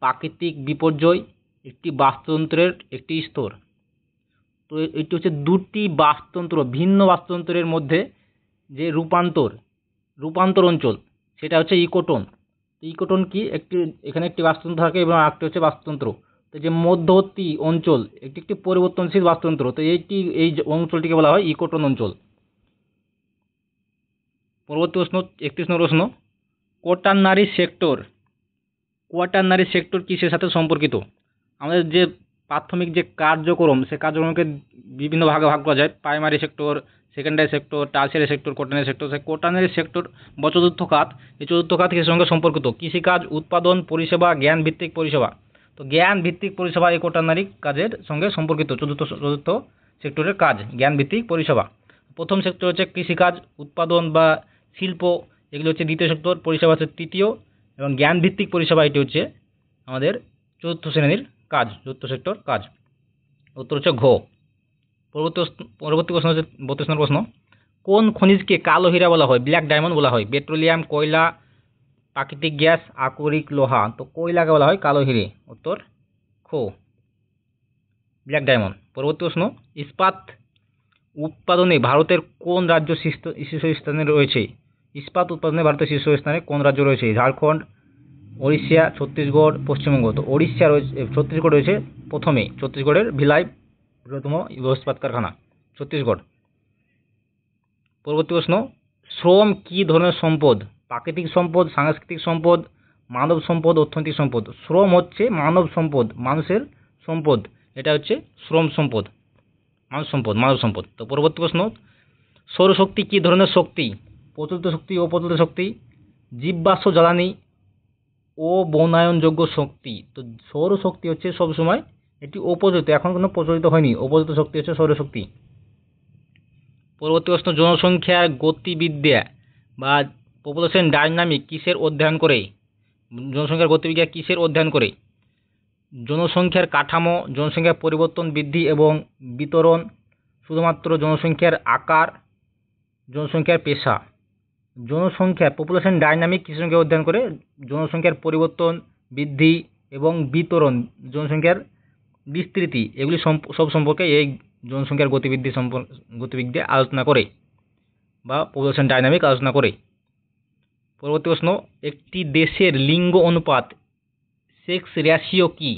প্রাকৃতিক বিপর্যয়, একটি বাস্তুতন্ত্রের একটি স্তর। তো এটি হচ্ছে দুটি বাস্তুতন্ত্র, ভিন্ন বাস্তুতন্ত্রের মধ্যে যে রূপান্তর অঞ্চল, সেটা হচ্ছে ইকোটোন। ইকোটোন কি, এখানে একটি বাস্তুতন্ত্র থাকে এবং আরেকটি হচ্ছে বাস্তুতন্ত্র। তো যে মধ্যবর্তী অঞ্চল একটি পরিবর্তনশীল বাস্তুতন্ত্র, তো এই যে অঞ্চলটিকে বলা হয় ইকোটোন অঞ্চল। পরবর্তী প্রশ্ন, 31 নম্বর প্রশ্ন, কোয়াটারনারি সেক্টর কিসের সাথে সম্পর্কিত? আমাদের যে প্রাথমিক যে কার্যক্রম, সে কার্যক্রমকে বিভিন্ন ভাগে ভাগ করা যায়, primary sector, secondary sector, tertiary sector, quaternary sector. সেই কোয়াটারনারি সেক্টর বা চতুর্থ খাত, এই চতুর্থ খাত কিসের সঙ্গে সম্পর্কিত? কৃষিকাজ, উৎপাদন, পরিষেবা, জ্ঞান ভিত্তিক পরিষেবা। তো জ্ঞান ভিত্তিক পরিষেবা এই কোয়াটারনারি কাজের সঙ্গে সম্পর্কিত। চতুর্থ সেক্টরের কাজ জ্ঞান ভিত্তিক পরিষেবা। প্রথম সেক্টর হচ্ছে কৃষিকাজ, উৎপাদন বা শিল্প, এগুলো হচ্ছে দ্বিতীয় সেক্টর, পরিষেবা হচ্ছে তৃতীয়, এবং জ্ঞান ভিত্তিক পরিষেবা এটি হচ্ছে আমাদের চতুর্থ শ্রেণীর কাজ, চতুর্থ সেক্টর কাজ। উত্তর হচ্ছে ঘ। পরবর্তী প্রশ্ন হচ্ছে 32 নম্বর প্রশ্ন, কোন খনিজকে কালো হীরা বলা হয়, ব্ল্যাক ডায়মন্ড বলা হয়? পেট্রোলিয়াম, কয়লা, প্রাকৃতিক গ্যাস, আকরিক লোহা। তো কয়লাকে বলা হয় কালো হিরে। উত্তর খ, ব্ল্যাক ডায়মন্ড। পরবর্তী প্রশ্ন, ইস্পাত উৎপাদনে ভারতের কোন রাজ্য শীর্ষস্থানে রয়েছে? ইস্পাত উৎপাদনে ভারতের শীর্ষস্থানে কোন রাজ্য রয়েছে? ঝাড়খণ্ড, ওড়িশা, ছত্তিশগড়, পশ্চিমবঙ্গ। তো ওড়িশা রয়েছে, ছত্তিশগড় রয়েছে প্রথমে, ছত্তিশগড়ের ভিলাই বৃহত্তম ইস্পাত কারখানা, ছত্তিশগড়। পরবর্তী প্রশ্ন, শ্রম কি ধরনের সম্পদ? প্রাকৃতিক সম্পদ, সাংস্কৃতিক সম্পদ, মানব সম্পদ, অর্থনৈতিক সম্পদ। শ্রম হচ্ছে মানব সম্পদ, মানুষের সম্পদ, এটা হচ্ছে শ্রম সম্পদ, মানব সম্পদ। তো পরবর্তী প্রশ্ন, সৌরশক্তি কি ধরনের শক্তি? প্রচলিত শক্তি, অপ্রচলিত শক্তি, জীবাশ্ম জ্বালানি ও বনায়নযোগ্য শক্তি। তো সৌরশক্তি হচ্ছে সবসময় এটি অপ্রচলিত, এখন কোনো প্রচলিত হয়নি, অপ্রচলিত শক্তি হচ্ছে সৌরশক্তি। পরবর্তী প্রশ্ন, জনসংখ্যার গতিবিদ্যা বা পপুলেশন ডাইনামিক কিসের অধ্যয়ন করে? জনসংখ্যার গতিবিদ্যা কিসের অধ্যয়ন করে? জনসংখ্যার কাঠামো, জনসংখ্যার পরিবর্তন, বৃদ্ধি এবং বিতরণ, শুধুমাত্র জনসংখ্যার আকার, জনসংখ্যার পেশা। পপুলেশন ডাইনামিক কিসের সঙ্গে অধ্যয়ন করে? জনসংখ্যার পরিবর্তন, বৃদ্ধি এবং বিতরণ, জনসংখ্যার বিস্তৃতি, এগুলি সব সম্পর্কে এই জনসংখ্যার গতিবিদ্যা আলোচনা করে বা পপুলেশন ডাইনামিক আলোচনা করে। পরবর্তী প্রশ্ন, একটি দেশের লিঙ্গ অনুপাত, সেক্স রেশিও কি?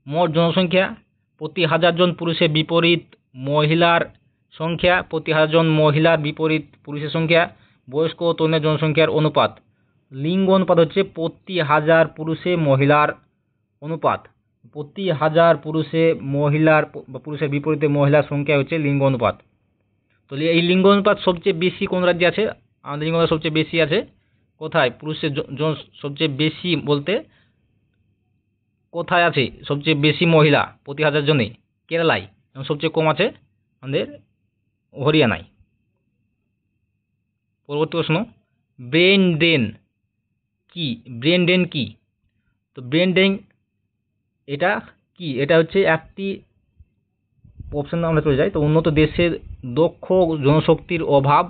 মোট জনসংখ্যা প্রতি 1000 জন পুরুষের বিপরীত মহিলার সংখ্যা, প্রতি 1000 জন মহিলার বিপরীত পুরুষের সংখ্যা, বয়স্ক ও তরুণের জনসংখ্যার অনুপাত। লিঙ্গ অনুপাত হচ্ছে প্রতি 1000 পুরুষে মহিলার অনুপাত, প্রতি 1000 পুরুষে পুরুষের বিপরীতে মহিলার সংখ্যা হচ্ছে লিঙ্গ অনুপাত। তো এই লিঙ্গ অনুপাত সবচেয়ে বেশি কোন রাজ্যে আছে? আমাদের লিঙ্গ অনুপাত সবচেয়ে বেশি আছে কোথায়? পুরুষের সবচেয়ে বেশি বলতে কোথায় আছে সবচেয়ে বেশি মহিলা প্রতি 1000 জনে? কেরালায়। এবং সবচেয়ে কম আছে আমাদের হরিয়ানায়। পরবর্তী প্রশ্ন, ব্রেন ড্রেন কি? তো ব্রেন ড্রেন এটা কি? এটা হচ্ছে একটি অপশন আমরা চলে যাই। তো উন্নত দেশের দক্ষ জনশক্তির অভাব,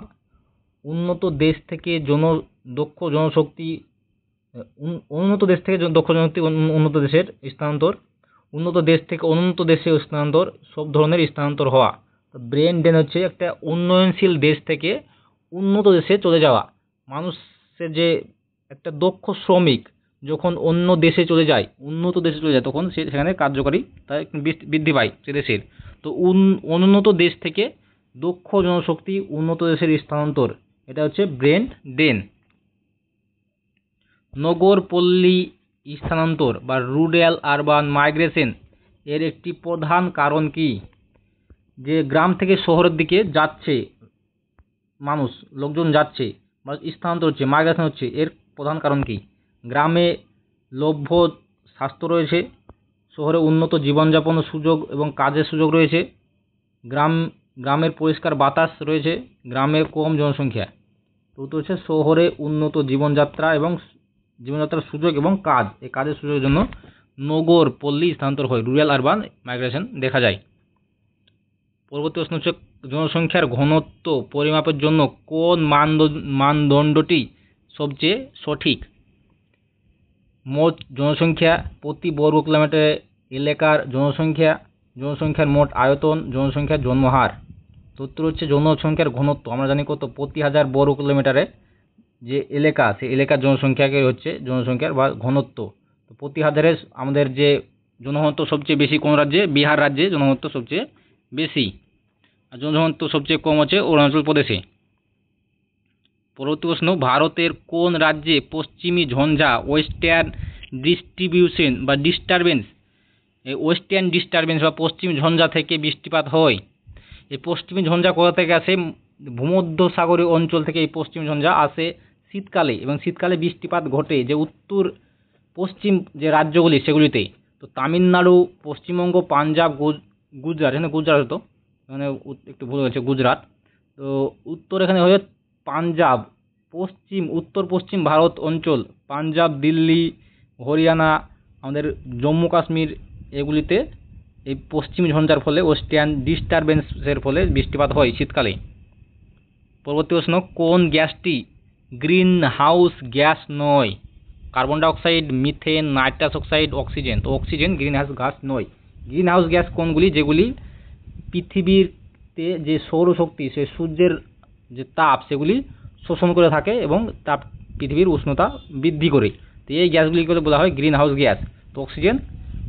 উন্নত দেশ থেকে দক্ষ জনশক্তি উন্নত দেশের স্থানান্তর, উন্নত দেশ থেকে অনুন্নত দেশে স্থানান্তর, সব ধরনের স্থানান্তর হওয়া। ব্রেন ড্রেন হচ্ছে একটা উন্নয়নশীল দেশ থেকে উন্নত দেশে চলে যাওয়া। মানুষের যে একটা দক্ষ শ্রমিক যখন অন্য দেশে চলে যায়, উন্নত দেশে চলে যায়, তখন সেখানে কার্যকারিতা বৃদ্ধি পায় সে দেশের। তো অনুন্নত দেশ থেকে দক্ষ জনশক্তি উন্নত দেশের স্থানান্তর, এটা হচ্ছে ব্রেন ড্রেন। নগর পল্লী স্থানান্তর বা রুরাল আরবান মাইগ্রেশন এর একটি প্রধান কারণ কি? যে গ্রাম থেকে শহরের দিকে যাচ্ছে লোকজন যাচ্ছে বা স্থানান্তর হচ্ছে, মাইগ্রেশন হচ্ছে, এর প্রধান কারণ কি? গ্রামে লভ্য স্বাস্থ্য রয়েছে, শহরে উন্নত জীবনযাপন সুযোগ এবং কাজের সুযোগ রয়েছে, গ্রামের পরিষ্কার বাতাস রয়েছে, গ্রামের কম জনসংখ্যা। তো হচ্ছে শহরে উন্নত জীবনযাত্রার সুযোগ এবং কাজ, এই কাজের সুযোগের জন্য নগর পল্লী স্থানান্তর হয়, রুরাল আরবান মাইগ্রেশন দেখা যায়। পরবর্তী প্রশ্ন হচ্ছে, জনসংখ্যার ঘনত্ব পরিমাপের জন্য কোন মানদণ্ডটি সবচেয়ে সঠিক? মোট জনসংখ্যা প্রতি বর্গ কিলোমিটার এলাকার জনসংখ্যা, জনসংখ্যার মোট আয়তন, জনসংখ্যার জন্মহার। তো উত্তর হচ্ছে জনসংখ্যার ঘনত্ব। আমরা জানি কত, প্রতি 1000 বর্গ কিলোমিটারে যে এলাকা, সেই এলাকার জনসংখ্যাকে হচ্ছে জনসংখ্যার বা ঘনত্ব। তো প্রতি 1000-এ আমাদের যে জনঘনত্ব সবচেয়ে বেশি কোন রাজ্যে? বিহার রাজ্যে জনঘনত্ব সবচেয়ে বেশি, আর জনঘনত্ব সবচেয়ে কম হচ্ছে অরুণাচল প্রদেশে। পরবর্তী প্রশ্ন, ভারতের কোন রাজ্যে পশ্চিমী ঝঞ্ঝা ওয়েস্টার্ন ডিস্ট্রিবিউশন বা ডিস্টারবেন্স, এই ওয়েস্টার্ন ডিস্টারবেন্স বা পশ্চিম ঝঞ্ঝা থেকে বৃষ্টিপাত হয়? এই পশ্চিমী ঝঞ্ঝা কোথা থেকে আসে? ভূমধ্যসাগরীয় অঞ্চল থেকে এই পশ্চিম ঝঞ্ঝা আসে শীতকালে, এবং শীতকালে বৃষ্টিপাত ঘটে যে উত্তর পশ্চিম যে রাজ্যগুলি সেগুলিতে। তো তামিলনাড়ু, পশ্চিমবঙ্গ, পাঞ্জাব, গুজরাট, এখানে গুজরাট হতো, মানে একটু ভুল হয়েছে, গুজরাট। তো উত্তর এখানে হয়ে পাঞ্জাব, পশ্চিম উত্তর পশ্চিম ভারত অঞ্চল, পাঞ্জাব, দিল্লি, হরিয়ানা, আমাদের জম্মু কাশ্মীর, এগুলিতে এই পশ্চিম ঝঞ্ঝার ফলে ওয়েস্টার্ন ডিস্টারবেন্সের ফলে বৃষ্টিপাত হয় শীতকালে। পরবর্তী প্রশ্ন, কোন গ্যাসটি গ্রিন হাউস গ্যাস নয়? Carbon dioxide, methane, nitrous oxide, oxygen. তো অক্সিজেন গ্রিন হাউস গ্যাস নয়। গ্রিন হাউস গ্যাস কোনগুলি? যেগুলি পৃথিবীতে যে সৌরশক্তি, সে সূর্যের যে তাপ সেগুলি শোষণ করে থাকে এবং তাপ পৃথিবীর উষ্ণতা বৃদ্ধি করে। তো এই গ্যাসগুলিকে বলা হয় গ্রিন হাউস গ্যাস। তো অক্সিজেন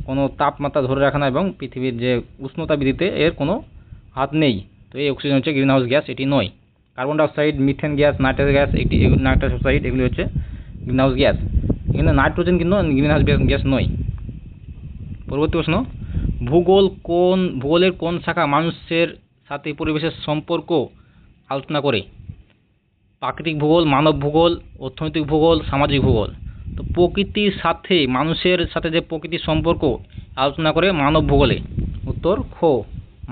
কোনো তাপমাত্রা ধরে রাখে না এবং পৃথিবীর যে উষ্ণতা বৃদ্ধিতে এর কোনো হাত নেই। তো এই অক্সিজেন হচ্ছে গ্রিন হাউস গ্যাস, এটি নয়। Carbon dioxide, methane gas, nitrous gas, nitrous oxide, এগুলি হচ্ছে গ্রিন হাউস গ্যাস। এখানে নাইট্রোজেন কিন্তু গ্রিন হাউস গ্যাস নয়। পরবর্তী প্রশ্ন, ভূগোলের কোন শাখা মানুষের সাথে পরিবেশের সম্পর্ক আলোচনা করে? প্রাকৃতিক ভূগোল, মানব ভূগোল, অর্থনৈতিক ভূগোল, সামাজিক ভূগোল। তো প্রকৃতির সাথে মানুষের সাথে যে প্রকৃতির সম্পর্ক আলোচনা করে মানব ভূগোলে। উত্তর খ,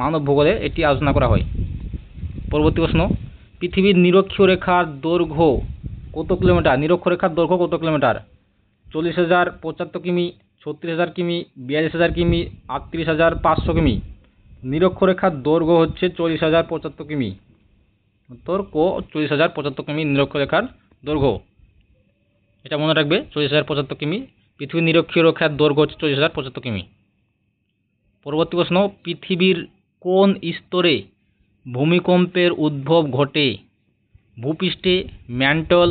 মানব ভূগোলে এটি আলোচনা করা হয়। পরবর্তী প্রশ্ন, পৃথিবীর নিরক্ষরেখার দৈর্ঘ্য কত কিলোমিটার? নিরক্ষরেখার দৈর্ঘ্য কত কিলোমিটার? 40,000, 75 কিমি, 36,000 কিমি, 42,000 কিমি, 38,500 কিমি। নিরক্ষরেখার দৈর্ঘ্য হচ্ছে 40,075 কিমি। উত্তর ক, 40,075 কিমি নিরক্ষরেখার দৈর্ঘ্য। এটা মনে রাখবে, 40,075 কিমি। পৃথিবীর নিরক্ষরেখার দৈর্ঘ্য হচ্ছে 40,075 কিমি। পরবর্তী প্রশ্ন, পৃথিবীর কোন স্তরে ভূমিকম্পের উদ্ভব ঘটে? ভূপৃষ্ঠে, ম্যান্টল,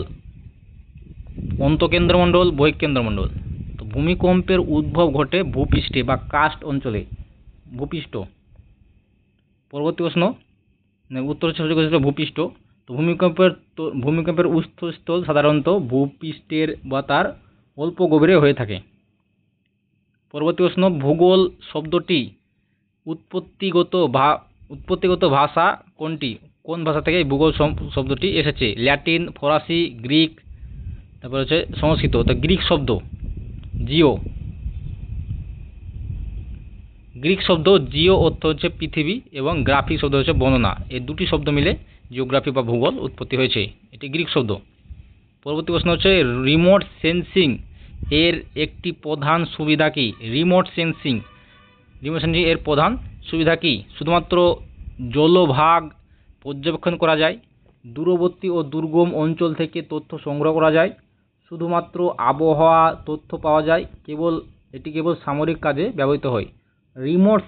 অন্তঃকেন্দ্রমণ্ডল, বহিঃকেন্দ্রমণ্ডল। তো ভূমিকম্পের উদ্ভব ঘটে ভূপৃষ্ঠে বা কাস্ট অঞ্চলে, ভূপৃষ্ঠ। পরবর্তী প্রশ্ন, উত্তর হচ্ছে ভূপৃষ্ঠ। তো ভূমিকম্পের উৎসস্থল সাধারণত ভূপৃষ্ঠের বা তার অল্প গভীরে হয়ে থাকে। পরবর্তী প্রশ্ন, ভূগোল শব্দটি উৎপত্তিগত ভাষা কোনটি? কোন ভাষা থেকে ভূগোল শব্দটি এসেছে? ল্যাটিন, ফরাসি, গ্রিক, তারপর হচ্ছে সংস্কৃত। তো গ্রিক শব্দ জিও, গ্রিক শব্দ জিও অর্থ হচ্ছে পৃথিবী এবং গ্রাফি শব্দ হচ্ছে বর্ণনা। এই দুটি শব্দ মিলে জিওগ্রাফি বা ভূগোল উৎপত্তি হয়েছে, এটি গ্রিক শব্দ। পরবর্তী প্রশ্ন হচ্ছে, রিমোট সেন্সিং এর একটি প্রধান সুবিধা কি? রিমোট সেন্সিং এর প্রধান সুবিধা কি? শুধুমাত্র জলভাগ পর্যবেক্ষণ করা যায়, দূরবর্তী ও দুর্গম অঞ্চল থেকে তথ্য সংগ্রহ করা যায়, শুধুমাত্র আবহাওয়া তথ্য পাওয়া যায়, এটি কেবল সামরিক কাজে ব্যবহৃত হয়। রিমোট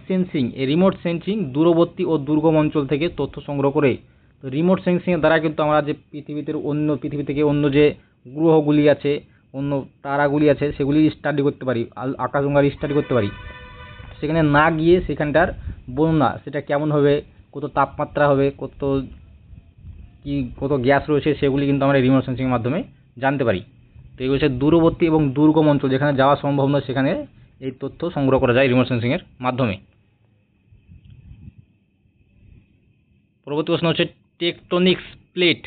সেন্সিং দূরবর্তী ও দুর্গম অঞ্চল থেকে তথ্য সংগ্রহ করে। তো রিমোট সেন্সিংয়ের দ্বারা কিন্তু আমরা যে পৃথিবী থেকে অন্য যে গ্রহগুলি আছে, অন্য তারাগুলি আছে, সেগুলি স্টাডি করতে পারি, আকাশগঙ্গার স্টাডি করতে পারি। সেখানে না গিয়ে সেখানটার বর্ণনা, সেটা কেমন হবে, কত তাপমাত্রা হবে, কত গ্যাস রয়েছে, সেগুলি কিন্তু আমরা রিমোট সেন্সিংয়ের মাধ্যমে জানতে পারি। তো এগুলো হচ্ছে দূরবর্তী এবং দুর্গম অঞ্চল, যেখানে যাওয়া সম্ভব নয়, সেখানে এই তথ্য সংগ্রহ করা যায় রিমোট সেন্সিংয়ের মাধ্যমে। পরবর্তী প্রশ্ন হচ্ছে, টেকটোনিক্স প্লেট।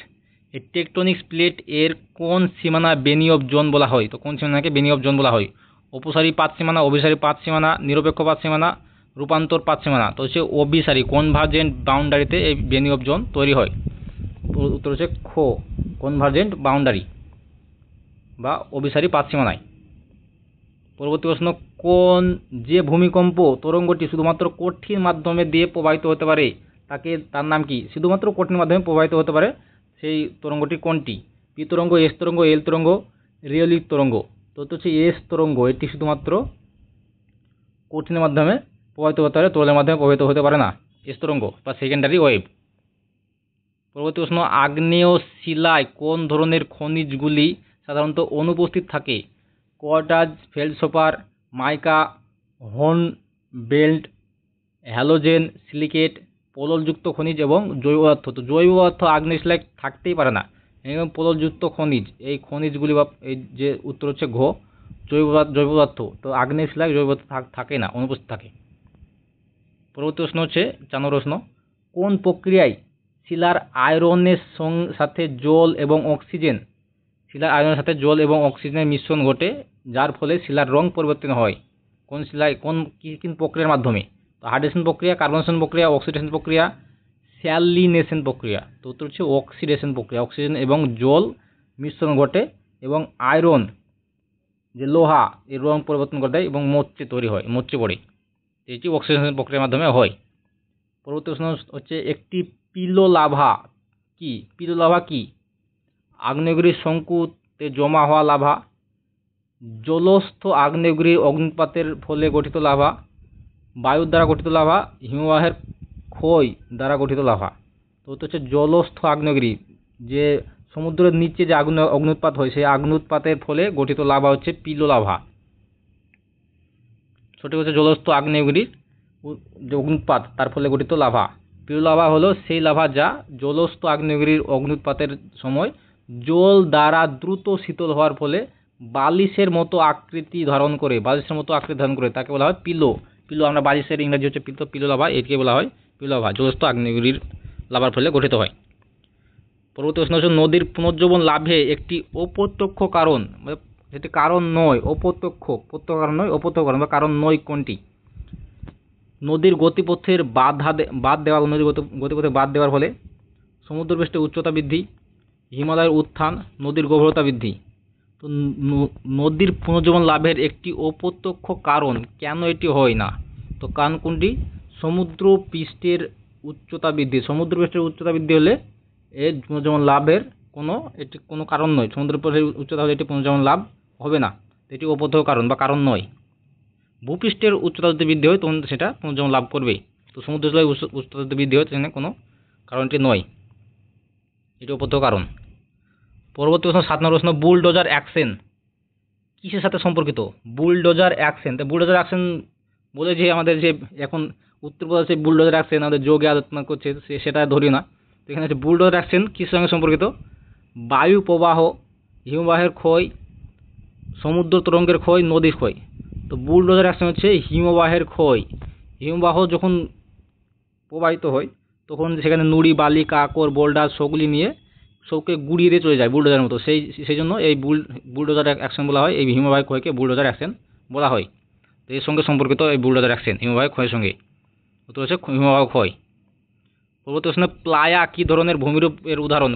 এই টেকটোনিক্স প্লেট এর কোন সীমানা বেনি অফ জোন বলা হয়? তো কোন সীমানাকে বেনি অফ জোন বলা হয়? অপসারী পাত সীমানা, অভিসারী পাত সীমানা, নিরপেক্ষ পাত সীমানা, রূপান্তর পাত সীমানা। তো হচ্ছে অভিসারী, কনভার্জেন্ট বাউন্ডারিতে এই বেনি অফ জোন তৈরি হয়। উত্তর হচ্ছে খ, কনভার্জেন্ট বাউন্ডারি বা অভিসারী পাত সীমানায়। পরবর্তী প্রশ্ন, যে ভূমিকম্প তরঙ্গটি শুধুমাত্র কঠিন মাধ্যমে দিয়ে প্রবাহিত হতে পারে তার নাম কি? শুধুমাত্র কঠিন মাধ্যমে প্রবাহিত হতে পারে সেই তরঙ্গটি কোনটি? পি তরঙ্গ, এস তরঙ্গ, এল তরঙ্গ, রিওলিক তরঙ্গ। তো হচ্ছে এস তরঙ্গ, এটি শুধুমাত্র কঠিন মাধ্যমে প্রবাহিত হতে পারে, তরলের মাধ্যমে প্রবাহিত হতে পারে না। স্তরঙ্গ বা সেকেন্ডারি ওয়েভ। পরবর্তী প্রশ্ন, আগ্নেয় শিলায় কোন ধরনের খনিজগুলি সাধারণত অনুপস্থিত থাকে? কোয়ার্টাজ, ফেল্ডস্পার, মাইকা, হর্নবেল্ট, হ্যালোজেন, সিলিকেট, পললযুক্ত খনিজ এবং জৈব পদার্থ। তো জৈব পদার্থ আগ্নেয় শিলায় থাকতেই পারে না, এবং পললযুক্ত খনিজ, এই খনিজগুলি বা এই যে উত্তর হচ্ছে ঘ, জৈব পদার্থ। তো আগ্নেয় শিলায় জৈব পদার্থ থাকে না, অনুপস্থিত থাকে। পরবর্তী প্রশ্ন হচ্ছে 4 নম্বর প্রশ্ন, কোন প্রক্রিয়ায় শিলার আয়রনের সাথে জল এবং অক্সিজেন অক্সিজেনের মিশ্রণ ঘটে, যার ফলে শিলার রং পরিবর্তন হয়? কোন শিলায় কোন প্রক্রিয়ার মাধ্যমে? তো হাইড্রেশন প্রক্রিয়া, কার্বনেশন প্রক্রিয়া, অক্সিডেশন প্রক্রিয়া, স্যালিনেশন প্রক্রিয়া। তো উত্তর হচ্ছে অক্সিডেশন প্রক্রিয়া। অক্সিজেন এবং জল মিশ্রণ ঘটে এবং আয়রন যে লোহা এর রং পরিবর্তন ঘটে এবং মরচে তৈরি হয়, মরচে পড়ে। এটি অক্সিডেশন প্রক্রিয়ার মাধ্যমে হয়। পরবর্তী প্রশ্ন হচ্ছে, একটি পিলোলাভা কি? পিলোলাভা কি? আগ্নেয়গিরির শঙ্কুতে জমা হওয়া লাভা, জলস্থ আগ্নেয়গিরির অগ্নুৎপাতের ফলে গঠিত লাভা, বায়ুর দ্বারা গঠিত লাভা, হিমবাহের ক্ষয় দ্বারা গঠিত লাভা। তো হচ্ছে জলস্থ আগ্নেয়গিরি, যে সমুদ্রের নিচে যে অগ্নুৎপাত হয়, সেই অগ্নুৎপাতের ফলে গঠিত লাভা হচ্ছে পিলোলাভা। সঠিক হচ্ছে জলস্থ আগ্নেয়গিরির যে অগ্নুৎপাত তার ফলে গঠিত লাভা। পিলোলাভা হলো সেই লাভা যা জলস্থ আগ্নেয়গিরির অগ্নুৎপাতের সময় জল দ্বারা দ্রুত শীতল হওয়ার ফলে বালিশের মতো আকৃতি ধারণ করে, তাকে বলা হয় পিলো। আমরা বালিশের ইংরেজি হচ্ছে পিলোলাভা, এটিকে বলা হয় পিলোলাভা, জলস্থ আগ্নেয়গিরির লাভার ফলে গঠিত হয়। পরবর্তী প্রশ্ন হচ্ছে, নদীর পুনর্জীবন লাভে একটি অপ্রত্যক্ষ কারণ, এটি কারণ নয়, প্রত্যক্ষ কারণ বা কারণ নয় কোনটি? নদীর গতিপথের বাদ দেওয়ার ফলে, সমুদ্রপৃষ্ঠের উচ্চতা বৃদ্ধি, হিমালয়ের উত্থান, নদীর গভীরতা বৃদ্ধি। তো নদীর পুনর্জীবন লাভের একটি অপ্রত্যক্ষ কারণ কেন এটি হয় না? তো কারণ কোনটি? সমুদ্রপৃষ্ঠের উচ্চতা বৃদ্ধি হলে এর পুনর্জীবন লাভের কোনো কারণ নয়। সমুদ্রপৃষ্ঠের উচ্চতা হলে এটি পুনর্জীবন লাভ হবে না, এটি অপ্রত্যক্ষ কারণ বা কারণ নয়। ভূপৃষ্ঠের উচ্চতা যদি বৃদ্ধি হয় তখন সেটা পুনর্জীবন লাভ করবে। তো সমুদ্রজলের উচ্চতা যদি বৃদ্ধি হয় সেখানে কোনো কারণটি নয়, এটি অপ্রত্যক্ষ কারণ। পরবর্তী প্রশ্ন 7 নম্বর প্রশ্ন, বুলডোজার অ্যাকশন কিসের সাথে সম্পর্কিত? বুলডোজার অ্যাকশন বলে যে আমাদের যে এখন উত্তরপ্রদেশে বুলডোজার অ্যাকশন আমাদের যোগে আলোচনা করছে, সেটা ধরি না। তো এখানে হচ্ছে বুলডোজার অ্যাকশন কিসের সঙ্গে সম্পর্কিত? বায়ু প্রবাহ, হিমবাহের ক্ষয়, সমুদ্র তরঙ্গের ক্ষয়, নদীর ক্ষয়। তো বুলডোজার অ্যাকশন হচ্ছে হিমবাহের ক্ষয়। হিমবাহ যখন প্রবাহিত হয় তখন সেখানে নুড়ি, বালি, কাঁকর, বোল্ডার সবগুলি নিয়ে সবকে গুড়িয়ে দিয়ে চলে যায় বুলডোজারের মতো। সেই জন্য এই বুলডোজার অ্যাকশন বলা হয়, এই হিমবাহের ক্ষয়কে বুলডোজার অ্যাকশন বলা হয়। তো এর সঙ্গে সম্পর্কিত এই বুলডোজার অ্যাকশন হিমবাহের ক্ষয়ের সঙ্গে। তো হচ্ছে হিমবাহ ক্ষয়। পরবর্তী প্রশ্ন, প্লায়া কি ধরনের ভূমিরূপের উদাহরণ?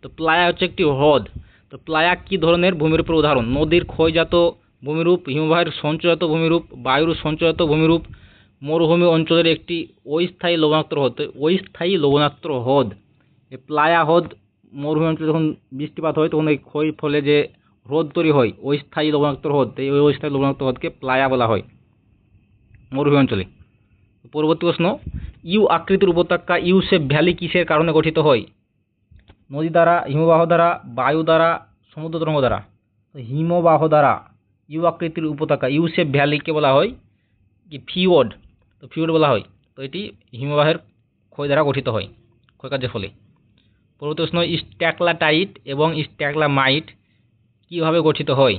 তো প্লায়া হচ্ছে একটি হ্রদ। তো প্লায়া কি ধরনের ভূমিরূপের উদাহরণ? নদীর ক্ষয়জাত ভূমিরূপ, হিমবাহের সঞ্চয়জাত ভূমিরূপ, বায়ুর সঞ্চয়জাত ভূমিরূপ, মরুভূমি অঞ্চলের একটি অস্থায়ী লবণাক্ত হ্রদ। এই প্লায়া হ্রদ মরুভূমি অঞ্চলে যখন বৃষ্টিপাত হয় তখন এই ক্ষয় ফলে যে হ্রদ তৈরি হয়, অস্থায়ী লবণাক্ত হ্রদ, এই অস্থায়ী লবণাক্ত হ্রদকে প্লায়া বলা হয় মরুভূমি অঞ্চলে। পরবর্তী প্রশ্ন, ইউ আকৃতির উপত্যকা ইউ শেপ ভ্যালি কিসের কারণে গঠিত হয়? নদী দ্বারা, হিমবাহ দ্বারা, বায়ু দ্বারা, সমুদ্র তরঙ্গ দ্বারা। হিমবাহ দ্বারা ইউ আকৃতির উপত্যকা ইউ শেপ ভ্যালিকে বলা হয় কি ফিওর্ড। তো ফিওর্ড বলা হয়। তো এটি হিমবাহের ক্ষয় দ্বারা গঠিত হয়, ক্ষয়কার্যের ফলে। পরবর্তী প্রশ্ন, স্ট্যাকলাটাইট এবং স্ট্যাগমাইট কিভাবে গঠিত হয়?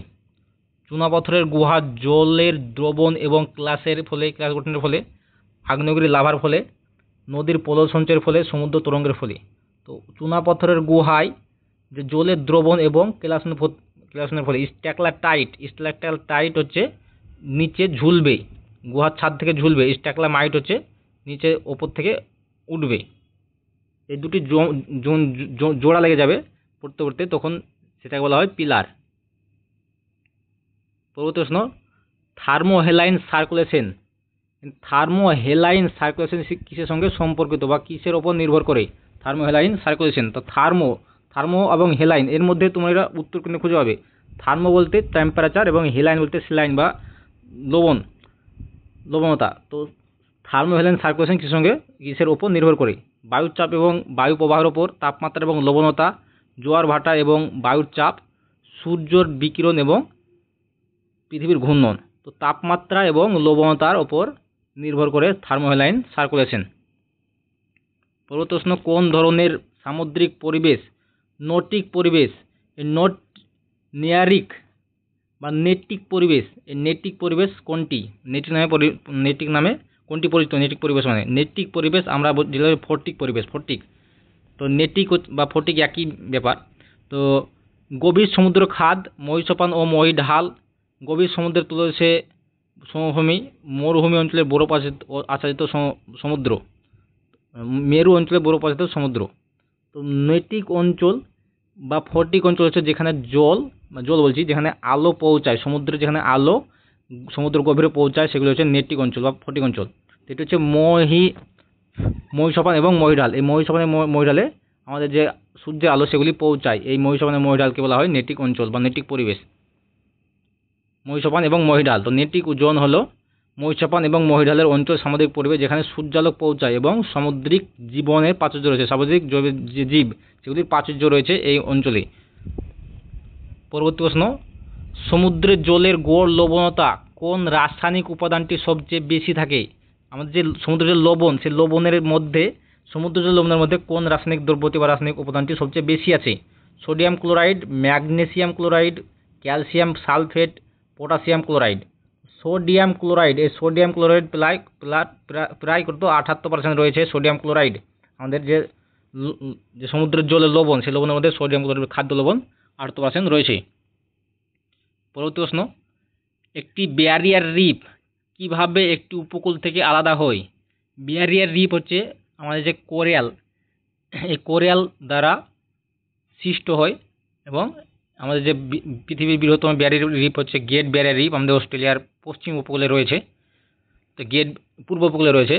চুনাপাথরের গুহা, জলের দ্রবণ এবং ক্লাস গঠনের ফলে, আগ্নেয়গিরি লাভার ফলে, নদীর পলল সঞ্চয়ের ফলে, সমুদ্র তরঙ্গের ফলে। তো চুনাপাথরের গুহায় যে জলের দ্রবণ এবং ক্লাসনের ফলে স্ট্যাকলাটাইট হচ্ছে নিচে ঝুলবে, গুহার ছাদ থেকে ঝুলবে। স্ট্যাকলামাইট হচ্ছে নিচে ওপর থেকে উঠবে। এই দুটি জোড়া লেগে যাবে পড়তে তখন সেটাকে বলা হয় পিলার। পরবর্তী প্রশ্ন, থার্মোহেলাইন সার্কুলেশন কিসের সঙ্গে সম্পর্কিত বা কিসের ওপর নির্ভর করে? থার্মোহেলাইন সার্কুলেশন। তো থার্মো এবং হেলাইন এর মধ্যে তোমরা উত্তর কিন্তু খুঁজে পাবে। থার্মো বলতে টেম্পারেচার এবং হেলাইন বলতে স্যালাইন বা লবণ। লবণতা। তো থার্মোভ্যালেন্স সার্কুলেশন কিসের ওপর নির্ভর করে? বায়ুর চাপ এবং বায়ু প্রবাহের ওপর, তাপমাত্রা এবং লবণতা, জোয়ার ভাটা এবং বায়ুর চাপ, সূর্যের বিকিরণ এবং পৃথিবীর ঘূর্ণন। তো তাপমাত্রা এবং লবণতার ওপর নির্ভর করে থার্মোভ্যালেন্স সার্কুলেশন। পরবর্তী প্রশ্ন, কোন ধরনের সামুদ্রিক পরিবেশ নটিক পরিবেশ? নেয়ারিক বা নেটিক পরিবেশ, এই নেটিক পরিবেশ কোনটি? নেটিক নামে কোনটি পরিচিত? নেটিক পরিবেশ মানে নেটিক পরিবেশ আমরা যেটা ফোর্টিক পরিবেশ, ফোর্টিক। তো নেটিক বা ফোর্টিক একই ব্যাপার। তো গভীর সমুদ্র খাদ, মহীসোপান ও মহীঢাল, গভীর সমুদ্রের তলদেশে সমভূমি, মরুভূমি অঞ্চলে বরফ আচ্ছাদিত সমুদ্র, মেরু অঞ্চলে বরফ আচ্ছাদিত সমুদ্র। তো নেটিক অঞ্চল বা ফোর্টিক অঞ্চল হচ্ছে যেখানে জল বলছি, যেখানে আলো পৌঁছায়, সমুদ্রে যেখানে আলো সমুদ্র গভীরে পৌঁছায় সেগুলো হচ্ছে নেটিক অঞ্চল বা ফোর্টিক অঞ্চল। তো এটি হচ্ছে মহীসোপান এবং মহীঢাল। এই মহীসোপান এবং মহীঢালে আমাদের যে সূর্যের আলো সেগুলি পৌঁছায়, এই মহীসোপান এবং মহীঢালকে বলা হয় নেটিক অঞ্চল বা নেটিক পরিবেশ। মহীসোপান এবং মহীঢাল। তো নেটিক জোন হলো মহীসোপান এবং মহীঢালের অঞ্চল সামুদ্রিক পরিবেশ যেখানে সূর্যালোক পৌঁছায় এবং সামুদ্রিক জীবনের প্রাচুর্য রয়েছে, সামুদ্রিক যে জীব সেগুলির প্রাচুর্য রয়েছে এই অঞ্চলে। পরবর্তী প্রশ্ন, সমুদ্রের জলের গড় লবণতা কোন রাসায়নিক উপাদানটি সবচেয়ে বেশি থাকে? আমাদের যে সমুদ্রের যে লবণ, সেই লবণের মধ্যে, সমুদ্র জল লবণের মধ্যে কোন রাসায়নিক দ্রব্যটি বা রাসায়নিক উপাদানটি সবচেয়ে বেশি আছে? Sodium chloride, magnesium chloride, calcium sulphate, potassium chloride. Sodium chloride, এই সোডিয়াম ক্লোরাইড প্রায় কত 78% রয়েছে সোডিয়াম ক্লোরাইড। আমাদের যে সমুদ্রের জলের লবণ, সেই লবণের মধ্যে সোডিয়াম ক্লোরাইড খাদ্য লবণ 78% রয়েছে। পরবর্তী প্রশ্ন, একটি ব্যারিয়ার রিফ কিভাবে একটি উপকূল থেকে আলাদা হয়? ব্যারিয়ার রিফ হচ্ছে আমাদের যে কোরাল, এই কোরাল দ্বারা সৃষ্ট হয় এবং আমাদের যে পৃথিবীর বৃহত্তম ব্যারিয়ার রিফ হচ্ছে গ্রেট ব্যারিয়ার রিফ, আমাদের অস্ট্রেলিয়ার পশ্চিম উপকূলে রয়েছে। তো পূর্ব উপকূলে রয়েছে